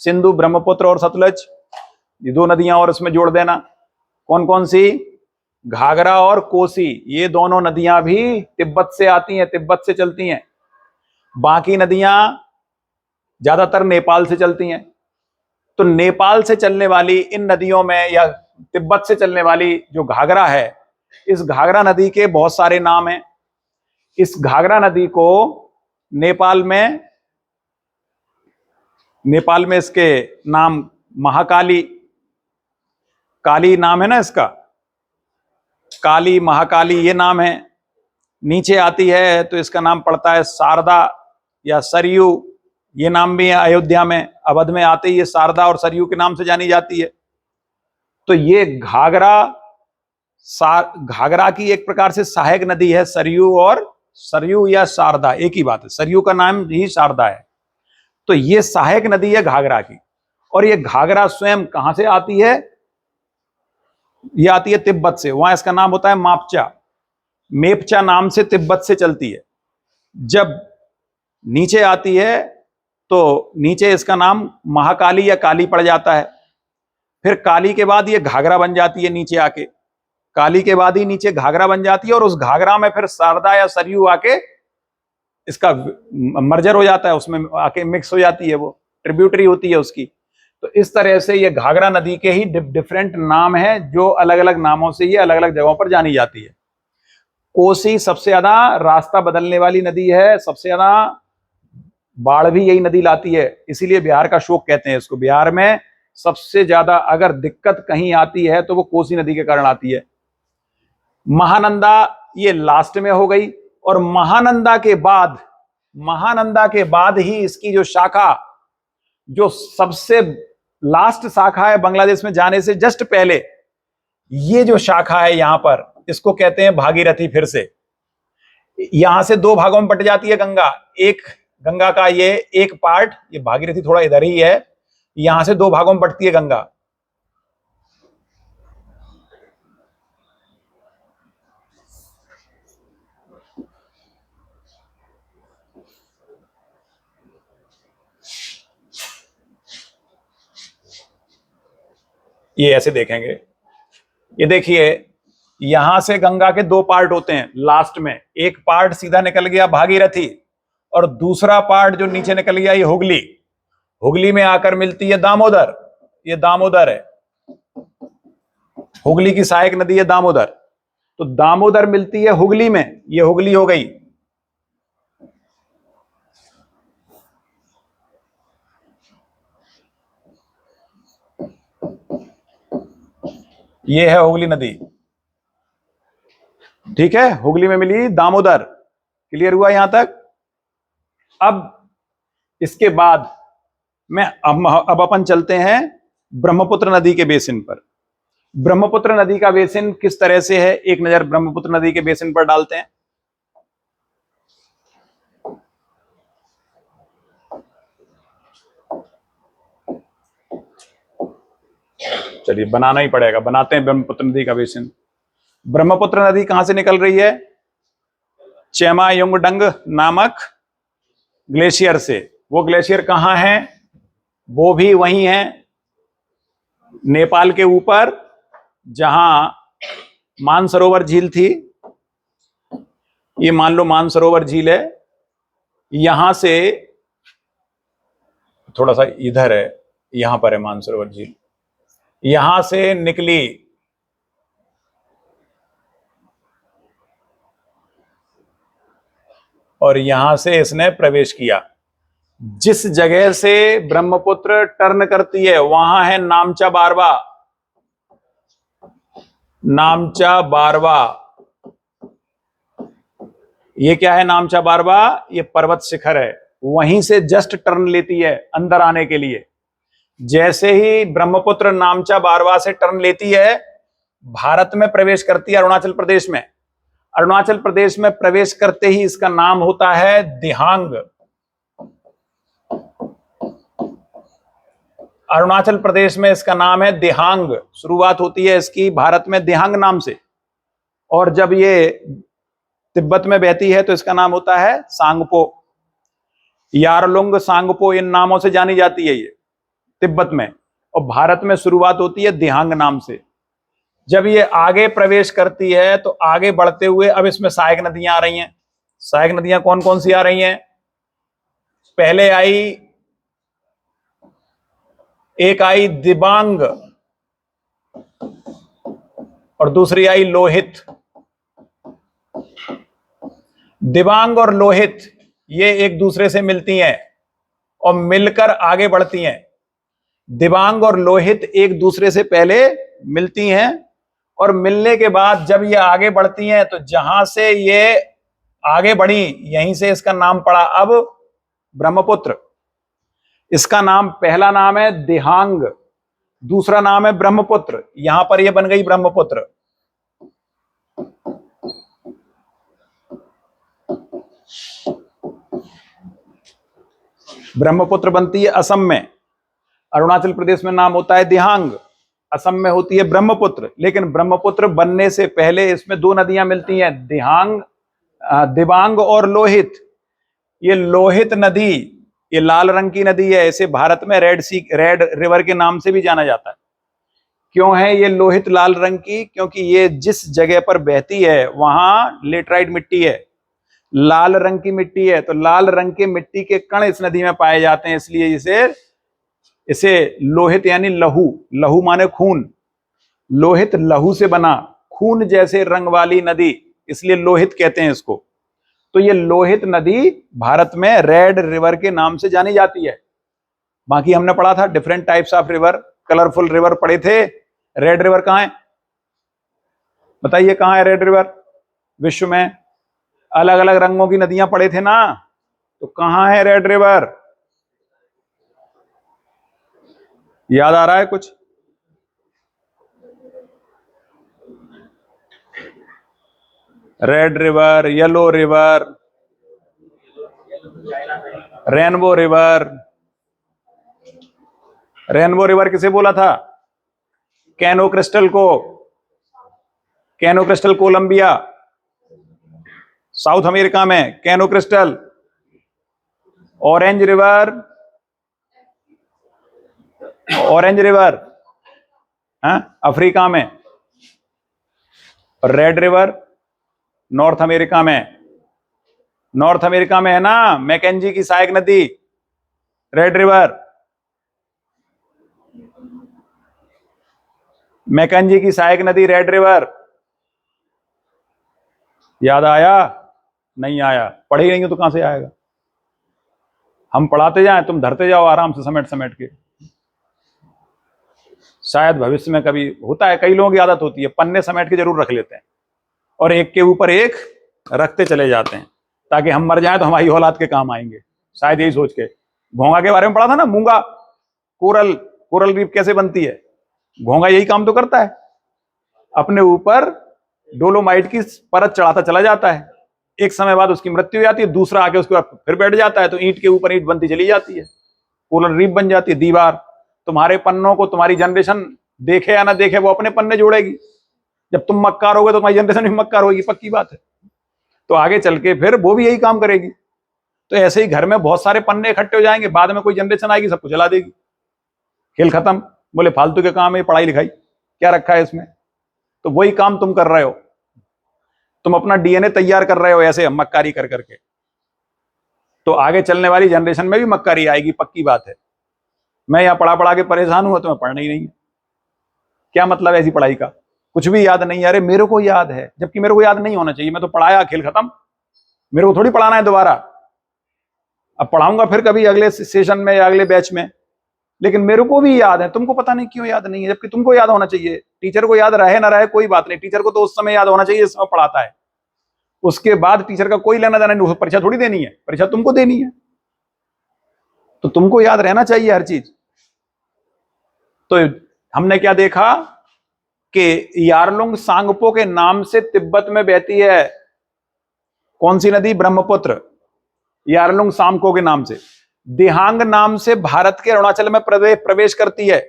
सिंधु, ब्रह्मपुत्र और सतलज। ये 2 नदियां और इसमें जोड़ देना। कौन कौन सी, घाघरा और कोसी, ये दोनों नदियां भी तिब्बत से आती हैं, तिब्बत से चलती हैं। बाकी नदियां ज्यादातर नेपाल से चलती हैं। तो नेपाल से चलने वाली इन नदियों में या तिब्बत से चलने वाली जो घाघरा है, इस घाघरा नदी के बहुत सारे नाम हैं। इस घाघरा नदी को नेपाल में इसके नाम महाकाली, काली नाम है ना इसका, काली, महाकाली ये नाम है। नीचे आती है तो इसका नाम पड़ता है शारदा या सरयू, ये नाम भी है। अयोध्या में, अवध में आते ही ये शारदा और सरयू के नाम से जानी जाती है। तो ये घाघरा की एक प्रकार से सहायक नदी है सरयू, और सरयू या शारदा एक ही बात है, सरयू का नाम ही शारदा है। तो ये सहायक नदी है घाघरा की। और ये घाघरा स्वयं कहां से आती है, ये आती है तिब्बत से, वहां इसका नाम होता है मापचा, मेपचा नाम से तिब्बत से चलती है। जब नीचे आती है तो नीचे इसका नाम महाकाली या काली पड़ जाता है। फिर काली के बाद ये घाघरा बन जाती है नीचे आके, काली के बाद ही नीचे घाघरा बन जाती है, और उस घाघरा में फिर शारदा या सरयू आके इसका मर्जर हो जाता है, उसमें आके मिक्स हो जाती है, वो ट्रिब्यूटरी होती है उसकी। तो इस तरह से ये घाघरा नदी के ही डिफरेंट नाम है, जो अलग अलग नामों से ये अलग अलग जगहों पर जानी जाती है। कोसी सबसे ज्यादा रास्ता बदलने वाली नदी है, सबसे ज्यादा बाढ़ भी यही नदी लाती है, इसीलिए बिहार का शोक कहते हैं इसको। बिहार में सबसे ज्यादा अगर दिक्कत कहीं आती है तो वो कोसी नदी के कारण आती है। महानंदा ये लास्ट में हो गई, और महानंदा के बाद ही इसकी जो शाखा, जो सबसे लास्ट शाखा है बांग्लादेश में जाने से जस्ट पहले, ये जो शाखा है यहां पर, इसको कहते हैं भागीरथी। फिर से यहां से दो भागों में बट जाती है गंगा, एक गंगा का ये एक पार्ट, ये भागीरथी थोड़ा इधर ही है, यहां से दो भागों में बटती है गंगा। ये ऐसे देखेंगे, ये देखिए यहां से गंगा के दो पार्ट होते हैं लास्ट में, एक पार्ट सीधा निकल गया भागीरथी, और दूसरा पार्ट जो नीचे निकल गया ये हुगली। हुगली में आकर मिलती है दामोदर, ये दामोदर है, हुगली की सहायक नदी है दामोदर। तो दामोदर मिलती है हुगली में, ये हुगली हो गई। ये है हुगली नदी, ठीक है, हुगली में मिली दामोदर। क्लियर हुआ यहां तक? अब इसके बाद मैं अब अपन चलते हैं ब्रह्मपुत्र नदी के बेसिन पर। ब्रह्मपुत्र नदी का बेसिन किस तरह से है, एक नजर ब्रह्मपुत्र नदी के बेसिन पर डालते हैं। चलिए बनाना ही पड़ेगा, बनाते हैं ब्रह्मपुत्र नदी का बेसिन। ब्रह्मपुत्र नदी कहां से निकल रही है? चेमायुंगडंग नामक ग्लेशियर से। वो ग्लेशियर कहां है? वो भी वही है नेपाल के ऊपर, जहां मानसरोवर झील थी। ये मान लो मानसरोवर झील है, यहां से थोड़ा सा इधर है, यहां पर है मानसरोवर झील, यहां से निकली और यहां से इसने प्रवेश किया। जिस जगह से ब्रह्मपुत्र टर्न करती है वहां है नामचा बारवा। नामचा बारवा, ये क्या है नामचा बारवा? ये पर्वत शिखर है, वहीं से जस्ट टर्न लेती है अंदर आने के लिए। जैसे ही ब्रह्मपुत्र नामचा बारवा से टर्न लेती है, भारत में प्रवेश करती है अरुणाचल प्रदेश में। अरुणाचल प्रदेश में प्रवेश करते ही इसका नाम होता है दिहांग। अरुणाचल प्रदेश में इसका नाम है दिहांग, शुरुआत होती है इसकी भारत में दिहांग नाम से, और जब ये तिब्बत में बहती है तो इसका नाम होता है सांगपो। यारलुंग, सांगपो, इन नामों से जानी जाती है ये तिब्बत में, और भारत में शुरुआत होती है दिहांग नाम से। जब ये आगे प्रवेश करती है तो आगे बढ़ते हुए अब इसमें सहायक नदियां आ रही हैं। सहायक नदियां कौन कौन सी आ रही हैं? पहले आई, एक आई दिबांग और दूसरी आई लोहित। दिबांग और लोहित ये एक दूसरे से मिलती हैं और मिलकर आगे बढ़ती हैं। दिबांग और लोहित एक दूसरे से पहले मिलती हैं, और मिलने के बाद जब ये आगे बढ़ती हैं तो जहां से ये आगे बढ़ी यहीं से इसका नाम पड़ा अब ब्रह्मपुत्र। इसका नाम, पहला नाम है दिहांग, दूसरा नाम है ब्रह्मपुत्र, यहां पर ये बन गई ब्रह्मपुत्र। ब्रह्मपुत्र बनती है असम में, अरुणाचल प्रदेश में नाम होता है दिहांग, असम में होती है ब्रह्मपुत्र। लेकिन ब्रह्मपुत्र बनने से पहले इसमें दो नदियां मिलती हैं, दिबांग और लोहित। ये लोहित नदी, ये लाल रंग की नदी है, इसे भारत में रेड रिवर के नाम से भी जाना जाता है। क्यों है ये लोहित लाल रंग की? क्योंकि ये जिस जगह पर बहती है वहां लेटराइट मिट्टी है, लाल रंग की मिट्टी है, तो लाल रंग के मिट्टी के कण इस नदी में पाए जाते हैं, इसलिए इसे इसे लोहित यानी लहू, लहू माने खून, लोहित लहू से बना खून जैसे रंग वाली नदी, इसलिए लोहित कहते हैं इसको। तो ये लोहित नदी भारत में रेड रिवर के नाम से जानी जाती है। बाकी हमने पढ़ा था different types of river, colourful river पढ़े थे। रेड रिवर कहां है? बताइए कहां है रेड रिवर? विश्व में अलग अलग रंगों की नदियां पढ़े थे ना, तो कहां है रेड रिवर? याद आ रहा है कुछ? Red river, yellow river, rainbow river. Rainbow river किसे बोला था? कैनो क्रिस्टल को। Cano Crystal Colombia, South America में Cano Crystal. Orange river, orange river Africa में। रेड रिवर नॉर्थ अमेरिका में, नॉर्थ अमेरिका में है ना, मैकेंजी की सहायक नदी रेड रिवर, मैकेंजी की सहायक नदी रेड रिवर। याद आया? नहीं आया? पढ़े ही नहीं हो तो कहां से आएगा? हम पढ़ाते जाएं, तुम धरते जाओ आराम से समेट समेट के। शायद भविष्य में कभी होता है, कई लोगों की आदत होती है पन्ने समेट के जरूर रख लेते हैं और एक के ऊपर एक रखते चले जाते हैं ताकि हम मर जाएं तो हमारी औलाद के काम आएंगे, शायद यही सोच के। घोंगा के बारे में पढ़ा था ना, मूंगा, कोरल, कोरल रीफ कैसे बनती है? घोंगा यही काम तो करता है, अपने ऊपर डोलोमाइट की परत चढ़ाता चला जाता है, एक समय बाद उसकी मृत्यु हो जाती है, दूसरा आके उसके बाद फिर बैठ जाता है, तो ईंट के ऊपर ईंट बनती चली जाती है, कोरल रीफ बन जाती है, दीवार। तुम्हारे पन्नों को तुम्हारी जनरेशन देखे या ना देखे वो अपने पन्ने जोड़ेगी। जब तुम मक्कार होगे तो तुम्हारी जनरेशन भी मक्कार होगी, पक्की बात है। तो आगे चल के फिर वो भी यही काम करेगी। तो ऐसे ही घर में बहुत सारे पन्ने इकट्ठे हो जाएंगे, बाद में कोई जनरेशन आएगी सबको जला देगी, खेल खत्म। बोले फालतू के काम है, पढ़ाई लिखाई क्या रखा है इसमें? तो वही काम तुम कर रहे हो, तुम अपना डीएनए तैयार कर रहे हो ऐसे मक्कारी कर करके। तो आगे चलने वाली जनरेशन में भी मक्कारी आएगी, पक्की बात है। मैं यहां पढ़ा पढ़ा के परेशान हुआ, तो मैं पढ़ना ही नहीं है। क्या मतलब ऐसी पढ़ाई का? कुछ भी याद नहीं है। अरे मेरे को याद है, जबकि मेरे को याद नहीं होना चाहिए, मैं तो पढ़ाया, खेल खत्म। मेरे को थोड़ी पढ़ाना है दोबारा, अब पढ़ाऊंगा फिर कभी अगले सेशन में या अगले बैच में, लेकिन मेरे को भी याद है, तुमको पता नहीं क्यों याद नहीं है, जबकि तुमको याद होना चाहिए। टीचर को याद रहे ना रहे कोई बात नहीं, टीचर को तो उस समय याद होना चाहिए जिस समय पढ़ाता है, उसके बाद टीचर का कोई लेना देना नहीं। परीक्षा थोड़ी देनी है, परीक्षा तुमको देनी है, तो तुमको याद रहना चाहिए हर चीज। तो हमने क्या देखा कि यारलुंग सांगपो के नाम से तिब्बत में बहती है कौन सी नदी? ब्रह्मपुत्र, यारलुंग सांगपो के नाम से। दिहांग नाम से भारत के अरुणाचल में प्रवेश करती है,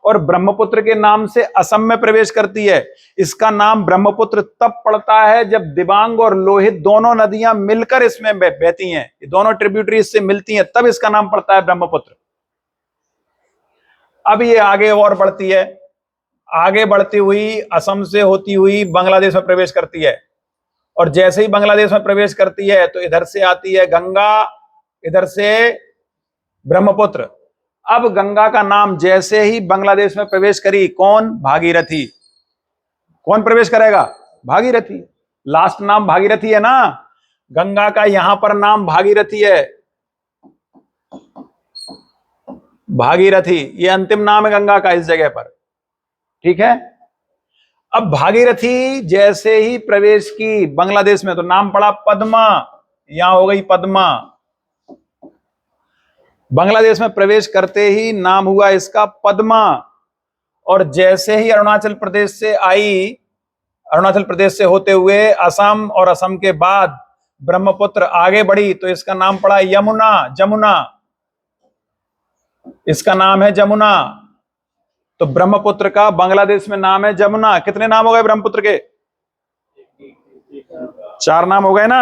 और ब्रह्मपुत्र के नाम से असम में प्रवेश करती है। इसका नाम ब्रह्मपुत्र तब पड़ता है जब दिबांग और लोहित दोनों नदियां मिलकर इसमें बहती हैं, दोनों ट्रिब्यूटरी इससे मिलती हैं, तब इसका नाम पड़ता है ब्रह्मपुत्र। अब ये आगे और बढ़ती है, आगे बढ़ती हुई असम से होती हुई बांग्लादेश में प्रवेश करती है, और जैसे ही बांग्लादेश में प्रवेश करती है तो इधर से आती है गंगा, इधर से ब्रह्मपुत्र। अब गंगा का नाम जैसे ही बांग्लादेश में प्रवेश करी, कौन? भागीरथी। कौन प्रवेश करेगा? भागीरथी। लास्ट नाम भागीरथी है ना, गंगा का यहां पर नाम भागीरथी है, भागीरथी, ये अंतिम नाम है गंगा का इस जगह पर, ठीक है। अब भागीरथी जैसे ही प्रवेश की बांग्लादेश में तो नाम पड़ा पद्मा, यहां हो गई पद्मा। बांग्लादेश में प्रवेश करते ही नाम हुआ इसका पद्मा, और जैसे ही अरुणाचल प्रदेश से आई, अरुणाचल प्रदेश से होते हुए असम, और असम के बाद ब्रह्मपुत्र आगे बढ़ी तो इसका नाम पड़ा यमुना, जमुना, इसका नाम है जमुना। तो ब्रह्मपुत्र का बांग्लादेश में नाम है जमुना। कितने नाम हो गए ब्रह्मपुत्र के? 4 नाम हो गए ना।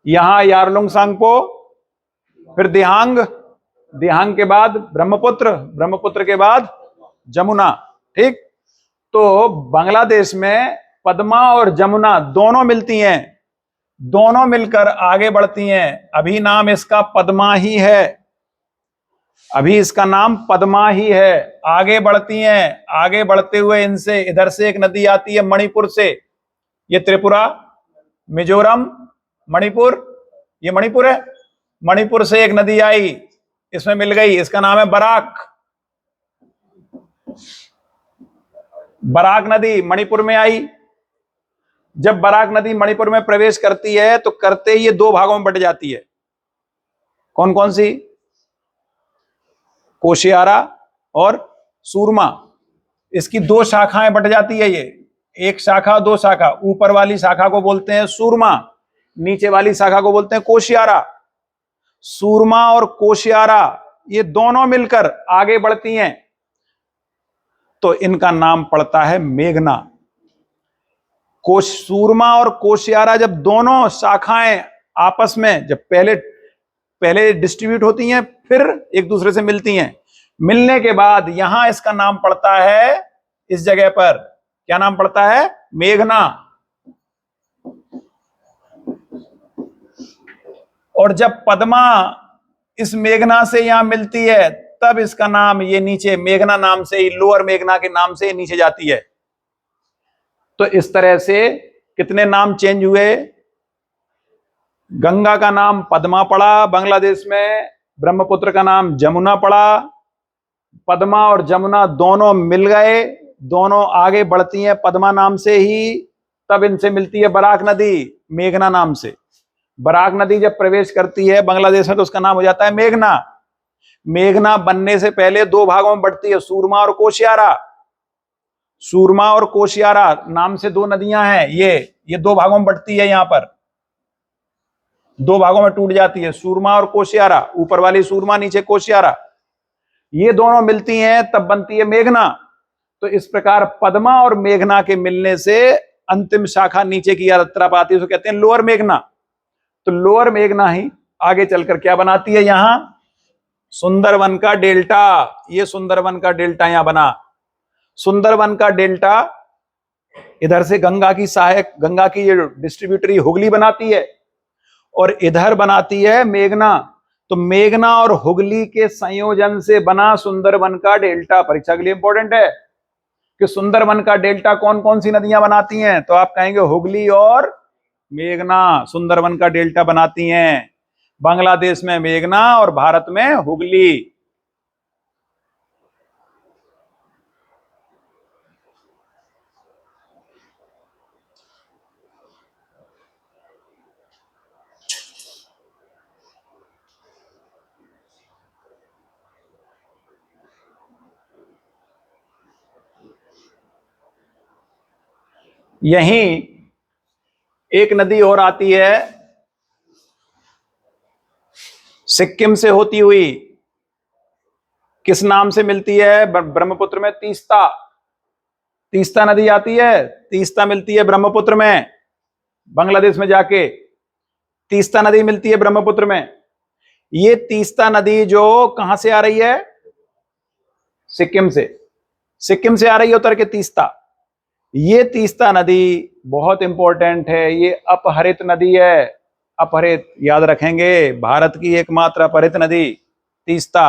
यहां यारलुंग सांगपो, फिर दिहांग, दिहांग के बाद ब्रह्मपुत्र, ब्रह्मपुत्र के बाद जमुना। ठीक। तो बांग्लादेश में पद्मा और जमुना दोनों मिलती हैं, दोनों मिलकर आगे बढ़ती हैं। अभी नाम इसका पद्मा ही है, अभी इसका नाम पद्मा ही है। आगे बढ़ती हैं, आगे बढ़ते हुए इनसे इधर से एक नदी आती है मणिपुर से, ये त्रिपुरा, मिजोरम, मणिपुर, ये मणिपुर है। मणिपुर से एक नदी आई, इसमें मिल गई, इसका नाम है बराक। बराक नदी मणिपुर में आई। जब बराक नदी मणिपुर में प्रवेश करती है तो करते ही ये दो भागों में बट जाती है। कौन कौन सी? कोशियारा और सूरमा। इसकी दो शाखाएं बट जाती है, ये एक शाखा दो शाखा। ऊपर वाली शाखा को बोलते हैं सूरमा, नीचे वाली शाखा को बोलते हैं कोशियारा। सूरमा और कोशियारा ये दोनों मिलकर आगे बढ़ती हैं तो इनका नाम पड़ता है मेघना। सूरमा और कोशियारा जब दोनों शाखाएं आपस में जब पहले डिस्ट्रीब्यूट होती हैं, फिर एक दूसरे से मिलती हैं, मिलने के बाद यहां इसका नाम पड़ता है, इस जगह पर क्या नाम पड़ता है? मेघना। और जब पद्मा इस मेघना से यहां मिलती है तब इसका नाम ये नीचे मेघना नाम से ही, लोअर मेघना के नाम से नीचे जाती है। तो इस तरह से कितने नाम चेंज हुए? गंगा का नाम पद्मा पड़ा बांग्लादेश में, ब्रह्मपुत्र का नाम जमुना पड़ा। पद्मा और जमुना दोनों मिल गए, दोनों आगे बढ़ती हैं पद्मा नाम से ही, तब इनसे मिलती है बराक नदी मेघना नाम से। बराक नदी जब प्रवेश करती है बांग्लादेश में तो उसका नाम हो जाता है मेघना। मेघना बनने से पहले दो भागों में बढ़ती है, सूरमा और कोशियारा। सूरमा और कोशियारा नाम से दो नदियां हैं, ये दो भागों में बढ़ती है, यहां पर दो भागों में टूट जाती है, सूरमा और कोशियारा। ऊपर वाली सूरमा, नीचे कोशियारा, ये दोनों मिलती हैं तब बनती है मेघना। तो इस प्रकार पद्मा और मेघना के मिलने से अंतिम शाखा नीचे की तरफ आती है, उसको कहते हैं लोअर मेघना। तो लोअर मेघना ही आगे चलकर क्या बनाती है? यहां सुंदरवन का डेल्टा। ये सुंदरवन का डेल्टा यहां बना। सुंदरवन का डेल्टा इधर से गंगा की सहायक, गंगा की ये डिस्ट्रीब्यूटरी हुगली बनाती है और इधर बनाती है मेघना। तो मेघना और हुगली के संयोजन से बना सुंदरवन का डेल्टा। परीक्षा के लिए इंपॉर्टेंट है कि सुंदरवन का डेल्टा कौन कौन सी नदियां बनाती हैं, तो आप कहेंगे हुगली और मेघना सुंदरवन का डेल्टा बनाती हैं। बांग्लादेश में मेघना और भारत में हुगली। यहीं एक नदी और आती है सिक्किम से होती हुई, किस नाम से मिलती है? ब्रह्मपुत्र में तीस्ता। तीस्ता नदी आती है, तीस्ता मिलती है ब्रह्मपुत्र में, बांग्लादेश में जाके तीस्ता नदी मिलती है ब्रह्मपुत्र में। ये तीस्ता नदी जो कहां से आ रही है? सिक्किम से। सिक्किम से आ रही है उतर के तीस्ता। ये तीस्ता नदी बहुत इंपॉर्टेंट है, ये अपहरित नदी है। अपहरित याद रखेंगे, भारत की एकमात्र अपहरित नदी तीस्ता।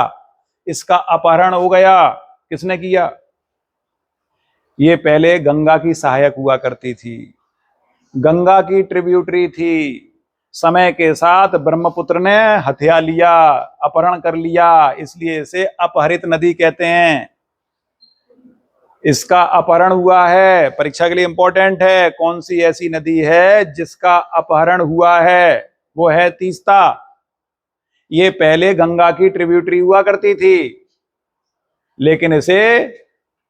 इसका अपहरण हो गया, किसने किया? ये पहले गंगा की सहायक हुआ करती थी, गंगा की ट्रिब्यूटरी थी। समय के साथ ब्रह्मपुत्र ने हथिया लिया, अपहरण कर लिया, इसलिए इसे अपहरित नदी कहते हैं। इसका अपहरण हुआ है, परीक्षा के लिए इंपॉर्टेंट है। कौन सी ऐसी नदी है जिसका अपहरण हुआ है? वो है तीस्ता। ये पहले गंगा की ट्रिब्यूटरी हुआ करती थी, लेकिन इसे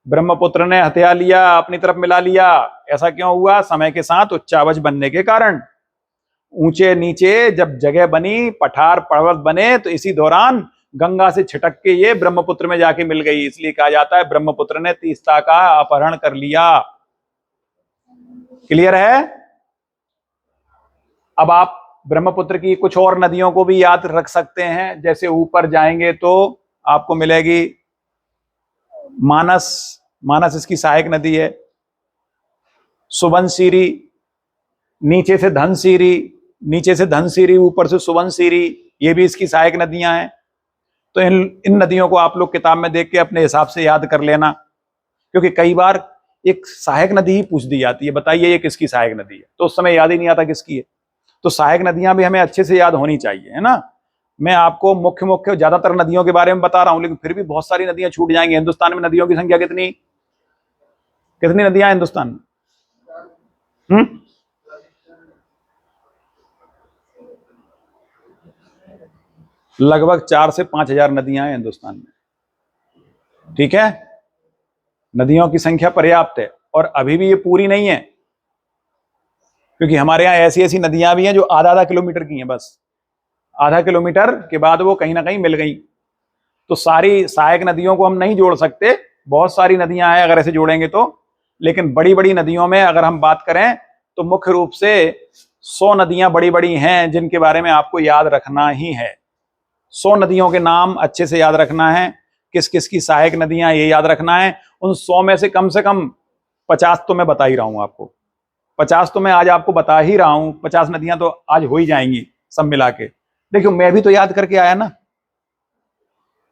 ब्रह्मपुत्र ने हथिया लिया, अपनी तरफ मिला लिया। ऐसा क्यों हुआ? समय के साथ उच्चावच बनने के कारण। ऊंचे नीचे जब जगह बनी, पठार पर्वत बने, तो इसी दौरान गंगा से छिटक के ये ब्रह्मपुत्र में जाके मिल गई, इसलिए कहा जाता है ब्रह्मपुत्र ने तीस्ता का अपहरण कर लिया। क्लियर है? अब आप ब्रह्मपुत्र की कुछ और नदियों को भी याद रख सकते हैं। जैसे ऊपर जाएंगे तो आपको मिलेगी मानस, मानस इसकी सहायक नदी है। सुबनसिरी, नीचे से धनसिरी, नीचे से धनसिरी, ऊपर से सुबनसिरी, ये भी इसकी सहायक नदियां हैं। तो इन नदियों को आप लोग किताब में देख के अपने हिसाब से याद कर लेना, क्योंकि कई बार एक सहायक नदी ही पूछ दी जाती है, बताइए ये किसकी सहायक नदी है, तो उस समय याद ही नहीं आता किसकी है। तो सहायक नदियां भी हमें अच्छे से याद होनी चाहिए, है ना। मैं आपको मुख्य मुख्य ज्यादातर नदियों के बारे में बता रहा हूं, लेकिन फिर भी बहुत सारी नदियां छूट जाएंगी। हिंदुस्तान में नदियों की संख्या कितनी कितनी नदियां हिंदुस्तान में? लगभग 4 से 5 हजार नदियां हैं हिंदुस्तान में, ठीक है। नदियों की संख्या पर्याप्त है, और अभी भी ये पूरी नहीं है, क्योंकि हमारे यहाँ ऐसी ऐसी नदियां भी हैं जो आधा आधा किलोमीटर की हैं, बस आधा किलोमीटर के बाद वो कहीं ना कहीं मिल गई। तो सारी सहायक नदियों को हम नहीं जोड़ सकते, बहुत सारी नदियां हैं अगर ऐसे जोड़ेंगे तो। लेकिन बड़ी बड़ी नदियों में अगर हम बात करें तो मुख्य रूप से 100 नदियां बड़ी बड़ी हैं जिनके बारे में आपको याद रखना ही है। 100 नदियों के नाम अच्छे से याद रखना है, किस किस की सहायक नदियां ये याद रखना है। उन 100 में से कम 50 तो मैं बता ही रहा हूं आपको, 50 तो मैं आज आपको बता ही रहा हूं, 50 नदियां तो आज हो ही जाएंगी सब मिला के। देखियो मैं भी तो याद करके आया ना,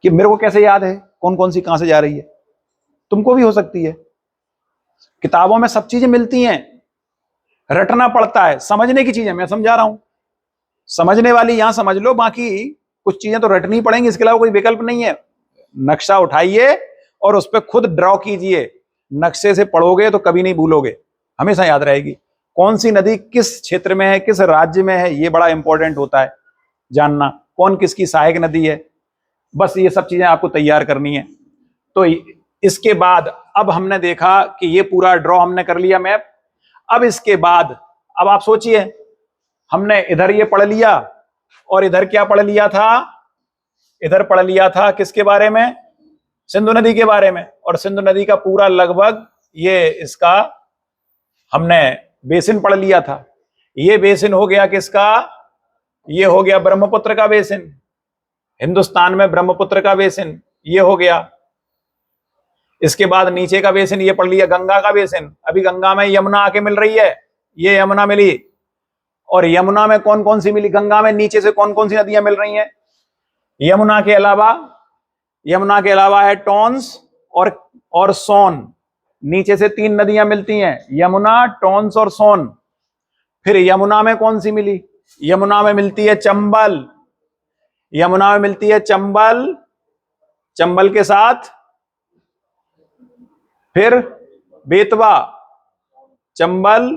कि मेरे को कैसे याद है कौन कौन सी कहां से जा रही है, तुमको भी हो सकती है। किताबों में सब चीजें मिलती हैं, रटना पड़ता है, समझने की चीजें मैं समझा रहा हूं, समझने वाली यहां समझ लो, बाकी कुछ चीजें तो रटनी पड़ेंगी, इसके अलावा कोई विकल्प नहीं है। नक्शा उठाइए और उस पर खुद ड्रॉ कीजिए, नक्शे से पढ़ोगे तो कभी नहीं भूलोगे, हमेशा याद रहेगी। कौन सी नदी किस क्षेत्र में है, किस राज्य में है, ये बड़ा इंपॉर्टेंट होता है जानना, कौन किसकी सहायक नदी है। बस ये सब चीजें आपको तैयार करनी है। तो इसके बाद अब हमने देखा कि ये पूरा ड्रॉ हमने कर लिया मैप। अब इसके बाद अब आप सोचिए, हमने इधर ये पढ़ लिया और इधर क्या पढ़ लिया था, इधर पढ़ लिया था किसके बारे में, सिंधु नदी के बारे में। और सिंधु नदी का पूरा लगभग ये इसका हमने बेसिन पढ़ लिया था। ये बेसिन हो गया किसका, ये हो गया ब्रह्मपुत्र का बेसिन, हिंदुस्तान में ब्रह्मपुत्र का बेसिन ये हो गया। इसके बाद नीचे का बेसिन ये पढ़ लिया गंगा का बेसिन। अभी गंगा में यमुना आके मिल रही है, ये यमुना मिली, और यमुना में कौन कौन सी मिली, गंगा में नीचे से कौन कौन सी नदियां मिल रही हैं। यमुना के अलावा है टोंस और सोन, नीचे से 3 नदियां मिलती हैं, यमुना, टोंस और सोन। फिर यमुना में कौन सी मिली, यमुना में मिलती है चंबल, यमुना में मिलती है चंबल, चंबल के साथ फिर बेतवा, चंबल,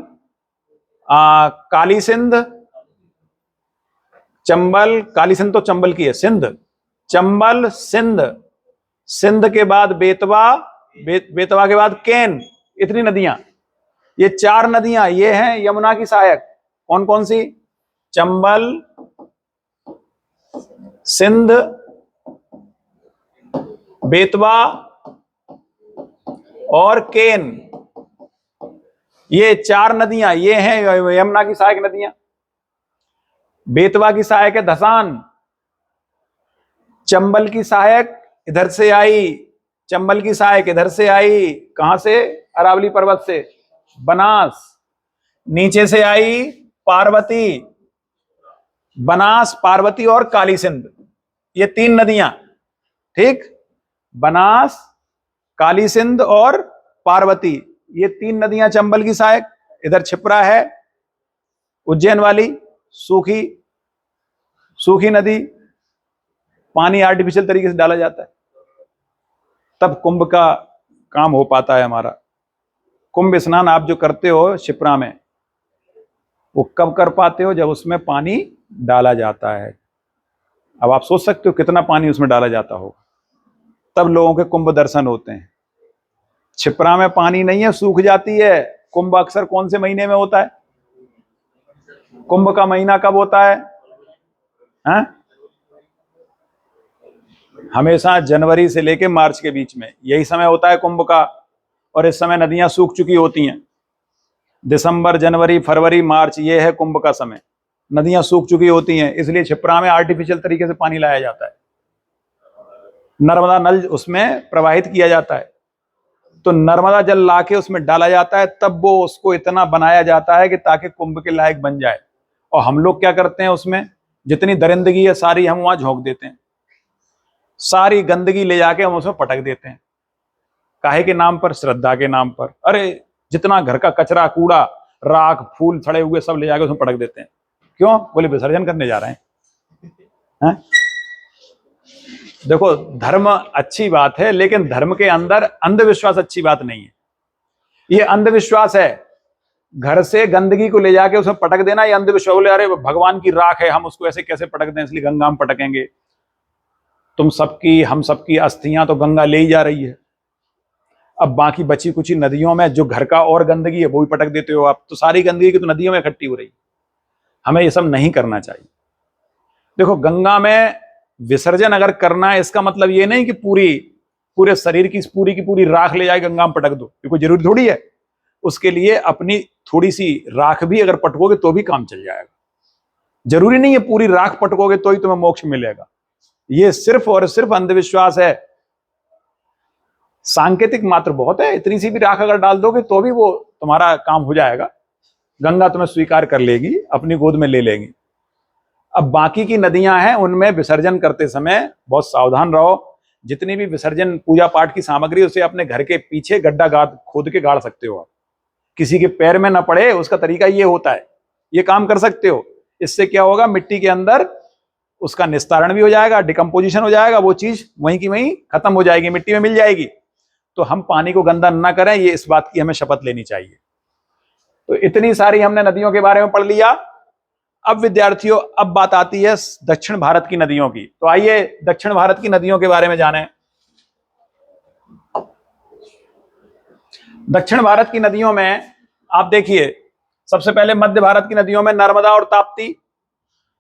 काली सिंध, चंबल, काली सिंध तो चंबल की है, सिंध, चंबल, सिंध, सिंध के बाद बेतवा, बेतवा के बाद केन। इतनी नदियां, ये 4 नदियां ये हैं यमुना की सहायक। कौन कौन सी, चंबल, सिंध, बेतवा और केन, ये 4 नदियां ये हैं यमुना की सहायक नदियां। बेतवा की सहायक है धसान, चंबल की सहायक इधर से आई, चंबल की सहायक इधर से आई, कहां से, अरावली पर्वत से, बनास, नीचे से आई पार्वती, बनास, पार्वती और काली सिंध, ये 3 नदियां, ठीक, बनास, काली सिंध और पार्वती, ये 3 नदियां चंबल की सहायक। इधर छिप्रा है उज्जैन वाली, सूखी नदी, पानी आर्टिफिशियल तरीके से डाला जाता है, तब कुंभ का काम हो पाता है हमारा। कुंभ स्नान आप जो करते हो शिप्रा में, वो कब कर पाते हो, जब उसमें पानी डाला जाता है। अब आप सोच सकते हो कितना पानी उसमें डाला जाता होगा, तब लोगों के कुंभ दर्शन होते हैं। छिप्रा में पानी नहीं है, सूख जाती है। कुंभ अक्सर कौन से महीने में होता है, कुंभ का महीना कब होता है, हैं? हमेशा जनवरी से लेके मार्च के बीच में यही समय होता है कुंभ का, और इस समय नदियां सूख चुकी होती हैं। दिसंबर, जनवरी, फरवरी, मार्च ये है कुंभ का समय, नदियां सूख चुकी होती हैं, इसलिए छिप्रा में आर्टिफिशियल तरीके से पानी लाया जाता है, नर्मदा नल उसमें प्रवाहित किया जाता है। तो नर्मदा जल लाके उसमें डाला जाता है, तब वो उसको इतना बनाया जाता है कि ताकि कुंभ के लायक बन जाए। और हम लोग क्या करते हैं, उसमें जितनी दरिंदगी है सारी हम वहां झोंक देते हैं, सारी गंदगी ले जाके हम उसमें पटक देते हैं। काहे के नाम पर? श्रद्धा के नाम पर। अरे जितना घर का कचरा, कूड़ा, राख, फूल सड़े हुए सब ले जाके उसमें पटक देते हैं। क्यों? बोले विसर्जन करने जा रहे हैं। देखो, धर्म अच्छी बात है, लेकिन धर्म के अंदर अंधविश्वास अच्छी बात नहीं है। ये अंधविश्वास है, घर से गंदगी को ले जाके उसमें पटक देना, ये अंधविश्वास। बोले अरे भगवान की राख है, हम उसको ऐसे कैसे पटक दें, इसलिए गंगा में पटकेंगे। तुम सबकी, हम सबकी अस्थियां तो गंगा ले ही जा रही है। अब बाकी बची कुछ नदियों में जो घर का और गंदगी है वो भी पटक देते हो आप, तो सारी गंदगी की तो नदियों में इकट्ठी हो रही। हमें ये सब नहीं करना चाहिए। देखो, गंगा में विसर्जन अगर करना है, इसका मतलब ये नहीं कि पूरे शरीर की पूरी राख ले जाके गंगा में पटक दो, ये कोई जरूरी थोड़ी है। उसके लिए अपनी थोड़ी सी राख भी अगर पटकोगे तो भी काम चल जाएगा। जरूरी नहीं है पूरी राख पटकोगे तो ही तुम्हें मोक्ष मिलेगा। ये सिर्फ और सिर्फ अंधविश्वास है, सांकेतिक मात्र बहुत है। इतनी सी भी राख अगर डाल दोगे तो भी वो तुम्हारा काम हो जाएगा, गंगा तुम्हें स्वीकार कर लेगी, अपनी गोद में ले लेगी। अब बाकी की नदियां हैं, उनमें विसर्जन करते समय बहुत सावधान रहो। जितनी भी विसर्जन पूजा पाठ की सामग्री, उसे अपने घर के पीछे गड्ढा खोद के गाड़ सकते हो आप, किसी के पैर में ना पड़े। उसका तरीका ये होता है, ये काम कर सकते हो। इससे क्या होगा, मिट्टी के अंदर उसका निस्तारण भी हो जाएगा, डिकम्पोजिशन हो जाएगा, वो चीज वहीं की वहीं खत्म हो जाएगी, मिट्टी में मिल जाएगी। तो हम पानी को गंदा ना करें, ये इस बात की हमें शपथ लेनी चाहिए। तो इतनी सारी हमने नदियों के बारे में पढ़ लिया। अब विद्यार्थियों, अब बात आती है दक्षिण भारत की नदियों की। तो आइए दक्षिण भारत की नदियों के बारे में जानें। दक्षिण भारत की नदियों में आप देखिए, सबसे पहले मध्य भारत की नदियों में नर्मदा और ताप्ती,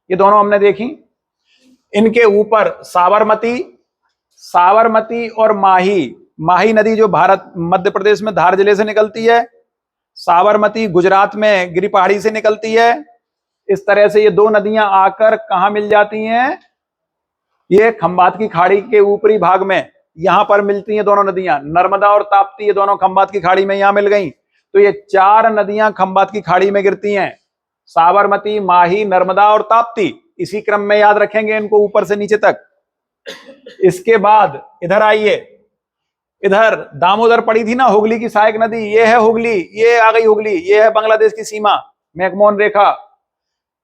ये दोनों हमने देखी। इनके ऊपर साबरमती और माही नदी जो मध्य प्रदेश में धार जिले से निकलती है, साबरमती गुजरात में गिरी पहाड़ी से निकलती है। इस तरह से ये दो नदियां आकर कहां मिल जाती हैं, ये खंबात की खाड़ी के ऊपरी भाग में, यहां पर मिलती हैं दोनों नदियां। नर्मदा और ताप्ती ये दोनों खंबात की खाड़ी में यहां मिल गई। तो ये चार नदियां खंबात की खाड़ी में गिरती हैं, साबरमती, माही, नर्मदा और ताप्ती। इसी क्रम में याद रखेंगे इनको ऊपर से नीचे तक। इसके बाद इधर आइए, इधर दामोदर पड़ी थी ना, हुगली की सहायक नदी, ये है हुगली, ये आ गई हुगली, ये है बांग्लादेश की सीमा, मैकमोहन रेखा,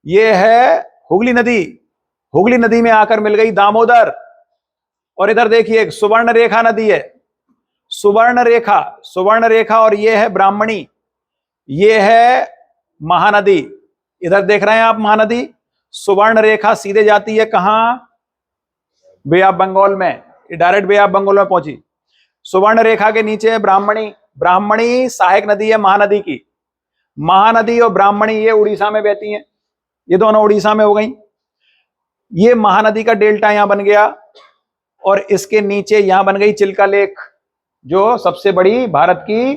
ये है हुगली नदी। हुगली नदी में आकर मिल गई दामोदर। और इधर देखिए एक सुवर्ण रेखा नदी है, सुवर्ण रेखा, और ये है ब्राह्मणी, ये है महानदी। इधर देख रहे हैं आप महानदी, सुवर्ण रेखा सीधे जाती है कहां, बे ऑफ बंगाल में, ये डायरेक्ट बे ऑफ बंगाल में पहुंची। सुवर्ण रेखा के नीचे है ब्राह्मणी सहायक नदी है महानदी की। महानदी और ब्राह्मणी ये उड़ीसा में बहती हैं, ये दोनों उड़ीसा में हो गई। ये महानदी का डेल्टा यहां बन गया, और इसके नीचे यहां बन गई चिल्का लेक, जो सबसे बड़ी भारत की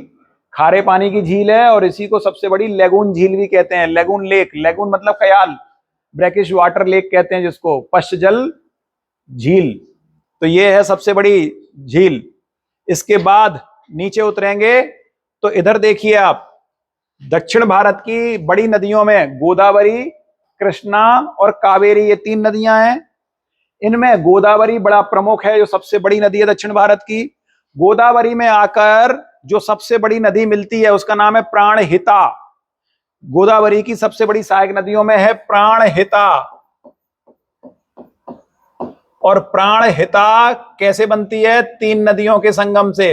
खारे पानी की झील है, और इसी को सबसे बड़ी लेगून झील भी कहते हैं। लेगून लेक, लेगून मतलब कयाल, ब्रैकिश वाटर लेक कहते हैं जिसको, पश्च जल झील। तो ये है सबसे बड़ी झील। इसके बाद नीचे उतरेंगे तो इधर देखिए आप, दक्षिण भारत की बड़ी नदियों में गोदावरी, कृष्णा और कावेरी, ये तीन नदियां हैं। इनमें गोदावरी बड़ा प्रमुख है, जो सबसे बड़ी नदी है दक्षिण भारत की। गोदावरी में आकर जो सबसे बड़ी नदी मिलती है उसका नाम है प्राणहिता। गोदावरी की सबसे बड़ी सहायक नदियों में है प्राणहिता। और प्राणहिता कैसे बनती है, तीन नदियों के संगम से।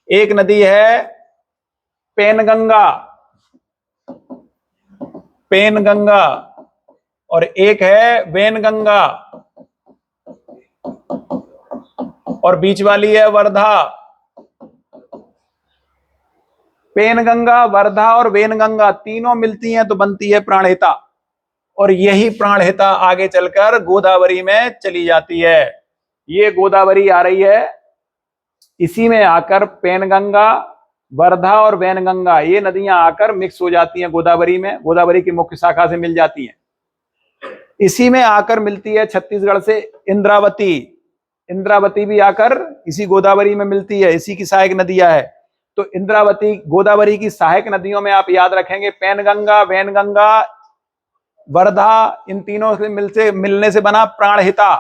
एक नदी है पेनगंगा, और एक है वेनगंगा, और बीच वाली है वर्धा। पेनगंगा, वर्धा और वेनगंगा तीनों मिलती हैं तो बनती है प्राणहिता, और यही प्राणहिता आगे चलकर गोदावरी में चली जाती है। ये गोदावरी आ रही है, इसी में आकर पेनगंगा, वर्धा और वैनगंगा ये नदियां आकर मिक्स हो जाती हैं गोदावरी में, गोदावरी की मुख्य शाखा से मिल जाती हैं। इसी में आकर मिलती है छत्तीसगढ़ से इंद्रावती, इंद्रावती भी आकर इसी गोदावरी में मिलती है, इसी की सहायक नदियां है। तो इंद्रावती गोदावरी की सहायक नदियों में आप याद रखेंगे पैनगंगा, वैनगंगा, वर्धा, इन तीनों से मिलने से बना प्राणहिता।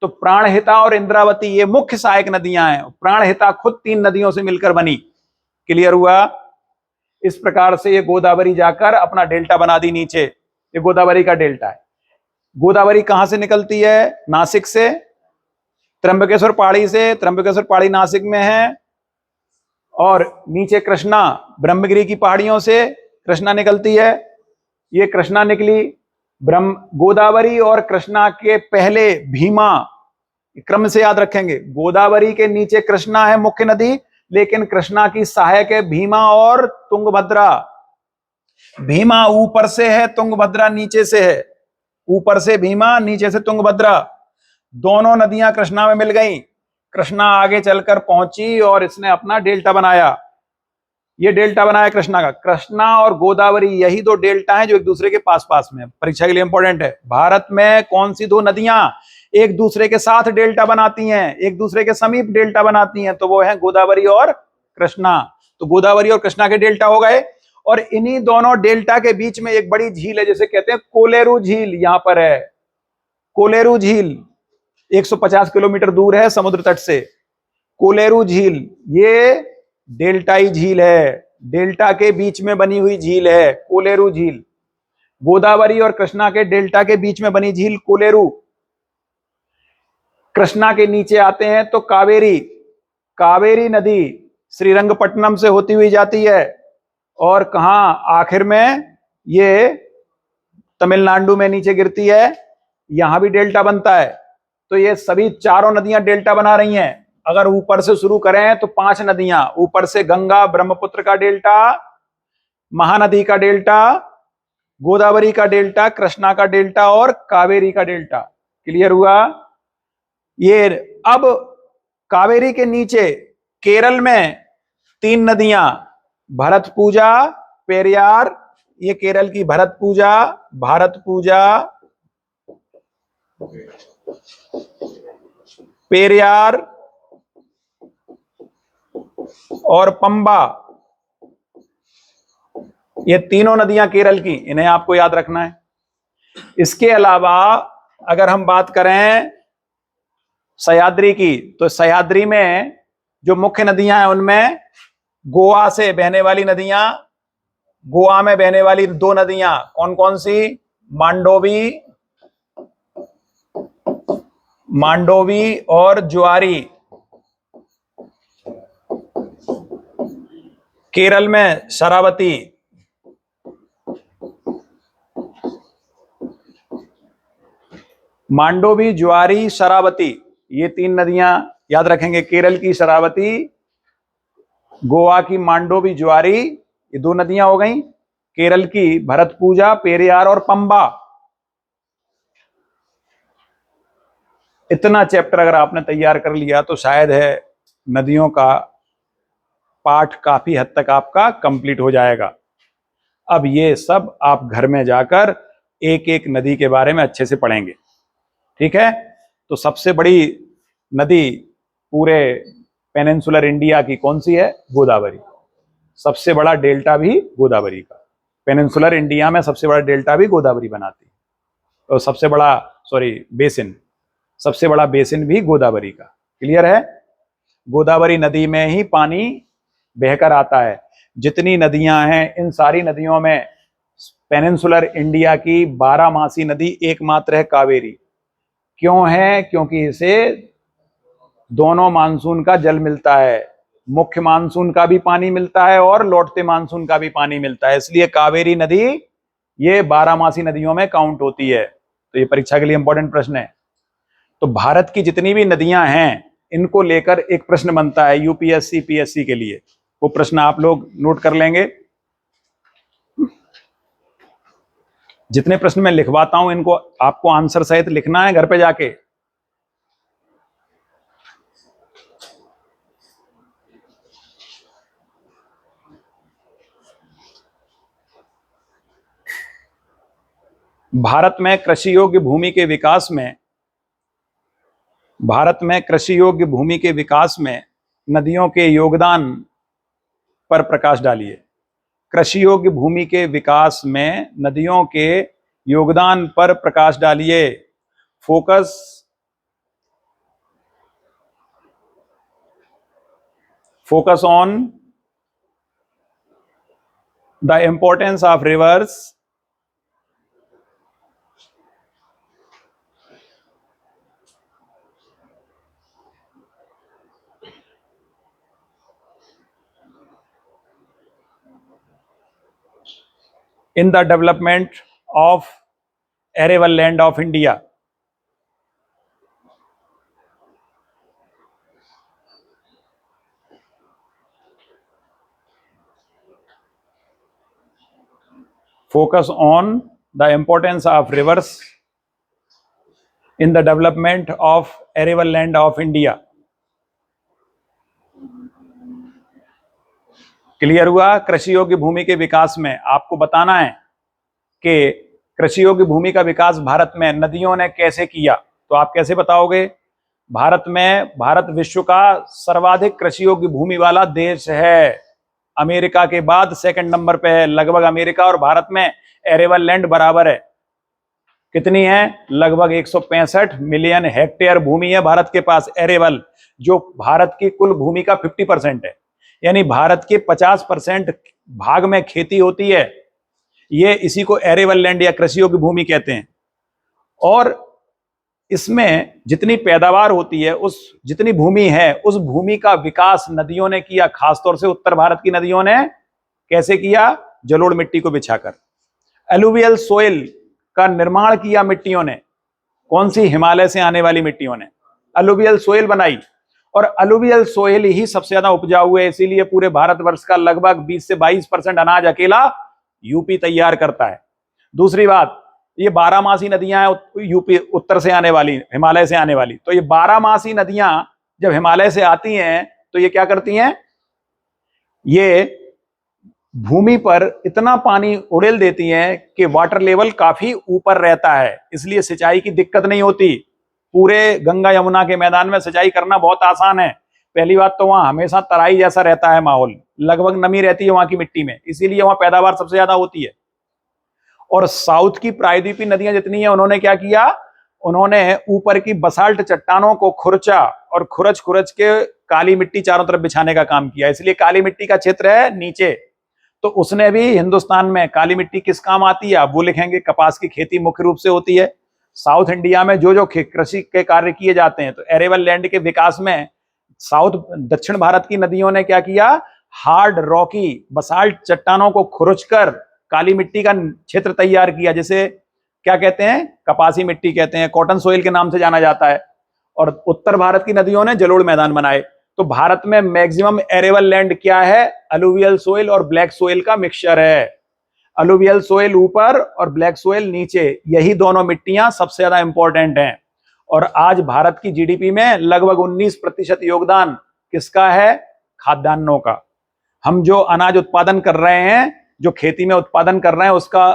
तो प्राणहिता और इंद्रावती ये मुख्य सहायक नदियां हैं। प्राणहिता खुद 3 नदियों से मिलकर बनी। क्लियर हुआ? इस प्रकार से ये गोदावरी जाकर अपना डेल्टा बना दी नीचे। ये गोदावरी का डेल्टा है। गोदावरी कहां से निकलती है? नासिक से, त्र्यंबकेश्वर पहाड़ी से। त्र्यंबकेश्वर पहाड़ी नासिक में है। और नीचे कृष्णा ब्रह्मगिरी की पहाड़ियों से कृष्णा निकलती है। ये कृष्णा निकली। ब्रह्म गोदावरी और कृष्णा के पहले भीमा, क्रम से याद रखेंगे। गोदावरी के नीचे कृष्णा है मुख्य नदी, लेकिन कृष्णा की सहायक है भीमा और तुंगभद्रा। भीमा ऊपर से है, तुंगभद्रा नीचे से है। ऊपर से भीमा, नीचे से तुंगभद्रा। दोनों नदियां कृष्णा में मिल गई। कृष्णा आगे चलकर पहुंची और इसने अपना डेल्टा बनाया। ये डेल्टा बनाया कृष्णा का। कृष्णा और गोदावरी यही 2 डेल्टा हैं जो एक दूसरे के पास पास में। परीक्षा के लिए इंपॉर्टेंट है। भारत में कौन सी 2 नदियां एक दूसरे के साथ डेल्टा बनाती हैं, एक दूसरे के समीप डेल्टा बनाती हैं? तो वो है गोदावरी और कृष्णा। तो गोदावरी और कृष्णा के डेल्टा हो गए। और इन्हीं दोनों डेल्टा के बीच में एक बड़ी झील है, जिसे कहते हैं कोलेरू झील। यहां पर है कोलेरू झील, 150 किलोमीटर दूर है समुद्र तट से। कोलेरू झील ये डेल्टाई झील है, डेल्टा के बीच में बनी हुई झील है कोलेरू झील। गोदावरी और कृष्णा के डेल्टा के बीच में बनी झील कोलेरू। कृष्णा के नीचे आते हैं तो कावेरी। कावेरी नदी श्रीरंगपट्टनम से होती हुई जाती है और कहां आखिर में ये तमिलनाडु में नीचे गिरती है। यहां भी डेल्टा बनता है। तो ये सभी चारों नदियां डेल्टा बना रही हैं। अगर ऊपर से शुरू करें तो 5 नदियां ऊपर से, गंगा ब्रह्मपुत्र का डेल्टा, महानदी का डेल्टा, गोदावरी का डेल्टा, कृष्णा का डेल्टा और कावेरी का डेल्टा। क्लियर हुआ? ये अब कावेरी के नीचे केरल में 3 नदियां, भरतपुजा, पेरियार। ये केरल की भरतपुजा, भारतपुजा, पेरियार और पंबा। ये तीनों नदियां केरल की, इन्हें आपको याद रखना है। इसके अलावा अगर हम बात करें सह्याद्री की, तो सह्याद्री में जो मुख्य नदियां हैं उनमें गोवा से बहने वाली नदियां, गोवा में बहने वाली 2 नदियां कौन कौन सी? मांडोवी, मांडोवी और ज्वारी। केरल में शरावती। मांडोवी, ज्वारी, शरावती, ये 3 नदियां याद रखेंगे। केरल की शरावती, गोवा की मांडोवी, ज्वारी, ये 2 नदियां हो गई। केरल की भरतपुजा, पेरियार और पंबा। इतना चैप्टर अगर आपने तैयार कर लिया तो शायद है नदियों का पाठ काफी हद तक आपका कंप्लीट हो जाएगा। अब ये सब आप घर में जाकर एक एक नदी के बारे में अच्छे से पढ़ेंगे। ठीक है? तो सबसे बड़ी नदी पूरे पेनिनसुलर इंडिया की कौन सी है? गोदावरी। सबसे बड़ा डेल्टा भी गोदावरी का। पेनिनसुलर इंडिया में सबसे बड़ा डेल्टा भी गोदावरी बनाती है। तो सबसे बड़ा, सॉरी, बेसिन, सबसे बड़ा बेसिन भी गोदावरी का। क्लियर है? गोदावरी नदी में ही पानी बहकर आता है। जितनी नदियां हैं इन सारी नदियों में पेनिनसुलर इंडिया की 12मासी नदी एकमात्र है कावेरी। क्यों है? क्योंकि इसे दोनों मानसून का जल मिलता है। मुख्य मानसून का भी पानी मिलता है और लौटते मानसून का भी पानी मिलता है। इसलिए कावेरी नदी ये 12मासी नदियों में काउंट होती है। तो ये परीक्षा के लिए इंपॉर्टेंट प्रश्न है। तो भारत की जितनी भी नदियां हैं इनको लेकर एक प्रश्न बनता है यूपीएससी पीएससी के लिए। वो प्रश्न आप लोग नोट कर लेंगे। जितने प्रश्न मैं लिखवाता हूं इनको आपको आंसर सहित लिखना है घर पे जाके। भारत में कृषि योग्य भूमि के विकास में भारत में कृषि योग्य भूमि के विकास में नदियों के योगदान पर प्रकाश डालिए। कृषि योग्य भूमि के विकास में नदियों के योगदान पर प्रकाश डालिए। Focus on the importance of reverse in the development of arable land of India. Focus on the importance of rivers in the development of arable land of India. Clear हुआ? कृषि योग्य भूमि के विकास में आपको बताना है कि कृषि योग्य भूमि का विकास भारत में नदियों ने कैसे किया। तो आप कैसे बताओगे? भारत विश्व का सर्वाधिक कृषि योग्य भूमि वाला देश है। अमेरिका के बाद सेकंड नंबर पे है। लगभग अमेरिका और भारत में एरेबल लैंड बराबर है। कितनी है? लगभग 165 मिलियन हेक्टेयर भूमि है भारत के पास एरेबल, जो भारत की कुल भूमि का 50% है। यानी भारत के 50% भाग में खेती होती है। ये इसी को एरेबल लैंड या कृषि योग्य भूमि कहते हैं। और इसमें जितनी पैदावार होती है, उस जितनी भूमि है, उस भूमि का विकास नदियों ने किया। खासतौर से उत्तर भारत की नदियों ने कैसे किया? जलोढ़ मिट्टी को बिछाकर। एलुवियल सोइल का निर्माण किया मिट्टियों ने। कौन सी? हिमालय से आने वाली मिट्टियों ने एलुवियल सोइल बनाई। और एलुवियल सोइल ही सबसे ज्यादा उपजाऊ है, इसीलिए पूरे भारतवर्ष का लगभग 20 से 22% अनाज अकेला यूपी तैयार करता है। दूसरी बात, ये 12मासी नदियां हैं यूपी उत्तर से आने वाली, हिमालय से आने वाली। तो ये 12मासी नदियां जब हिमालय से आती हैं तो ये क्या करती हैं? ये भूमि पर इतना पानी उड़ेल देती हैं कि वाटर लेवल काफी ऊपर रहता है, इसलिए सिंचाई की दिक्कत नहीं होती। पूरे गंगा यमुना के मैदान में सिंचाई करना बहुत आसान है। पहली बात तो वहां हमेशा तराई जैसा रहता है माहौल, लगभग नमी रहती है वहां की मिट्टी में, इसीलिए वहां पैदावार सबसे ज्यादा होती है। और साउथ की प्रायद्वीपीय नदियां जितनी है, उन्होंने क्या किया? उन्होंने ऊपर की बसाल्ट चट्टानों को खुरचा और खुरच खुरच के काली मिट्टी चारों तरफ बिछाने का काम किया, इसलिए काली मिट्टी का क्षेत्र है नीचे। तो उसने भी हिंदुस्तान में काली मिट्टी किस काम आती है? आप वो लिखेंगे। कपास की खेती मुख्य रूप से होती है साउथ इंडिया में। जो कृषि के कार्य किए जाते हैं, तो एरेबल लैंड के विकास में दक्षिण भारत की नदियों ने क्या किया? हार्ड रॉकी बसाल्ट चट्टानों को खुरचकर काली मिट्टी का क्षेत्र तैयार किया, जिसे क्या कहते हैं? कपासी मिट्टी कहते हैं, कॉटन सोइल के नाम से जाना जाता है। और उत्तर भारत की नदियों ने जलोढ़ मैदान बनाए। तो भारत में मैक्सिमम एरेबल लैंड क्या है? अलुवियल सोइल और ब्लैक सोइल का मिक्सचर है। अलुवियल सोइल ऊपर और ब्लैक सोइल नीचे, यही दोनों मिट्टियां सबसे ज्यादा इंपॉर्टेंट हैं। और आज भारत की जीडीपी में लगभग 19% योगदान किसका है? खाद्यान्नों का। हम जो अनाज उत्पादन कर रहे हैं, जो खेती में उत्पादन कर रहे हैं, उसका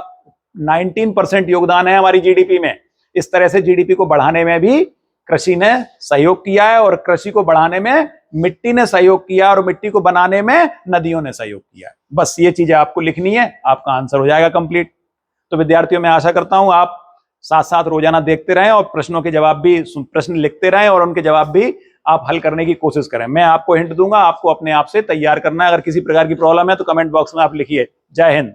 19% योगदान है हमारी जीडीपी में। इस तरह से जीडीपी को बढ़ाने में भी कृषि ने सहयोग किया है, और कृषि को बढ़ाने में मिट्टी ने सहयोग किया, और मिट्टी को बनाने में नदियों ने सहयोग किया है। बस ये चीजें आपको लिखनी है, आपका आंसर हो जाएगा कंप्लीट। तो विद्यार्थियों, मैं आशा करता हूं आप साथ साथ रोजाना देखते रहें और प्रश्नों के जवाब भी, प्रश्न लिखते रहें और उनके जवाब भी आप हल करने की कोशिश करें। मैं आपको हिंट दूंगा, आपको अपने आप से तैयार करना है। अगर किसी प्रकार की प्रॉब्लम है तो कमेंट बॉक्स में आप लिखिए। जय हिंद।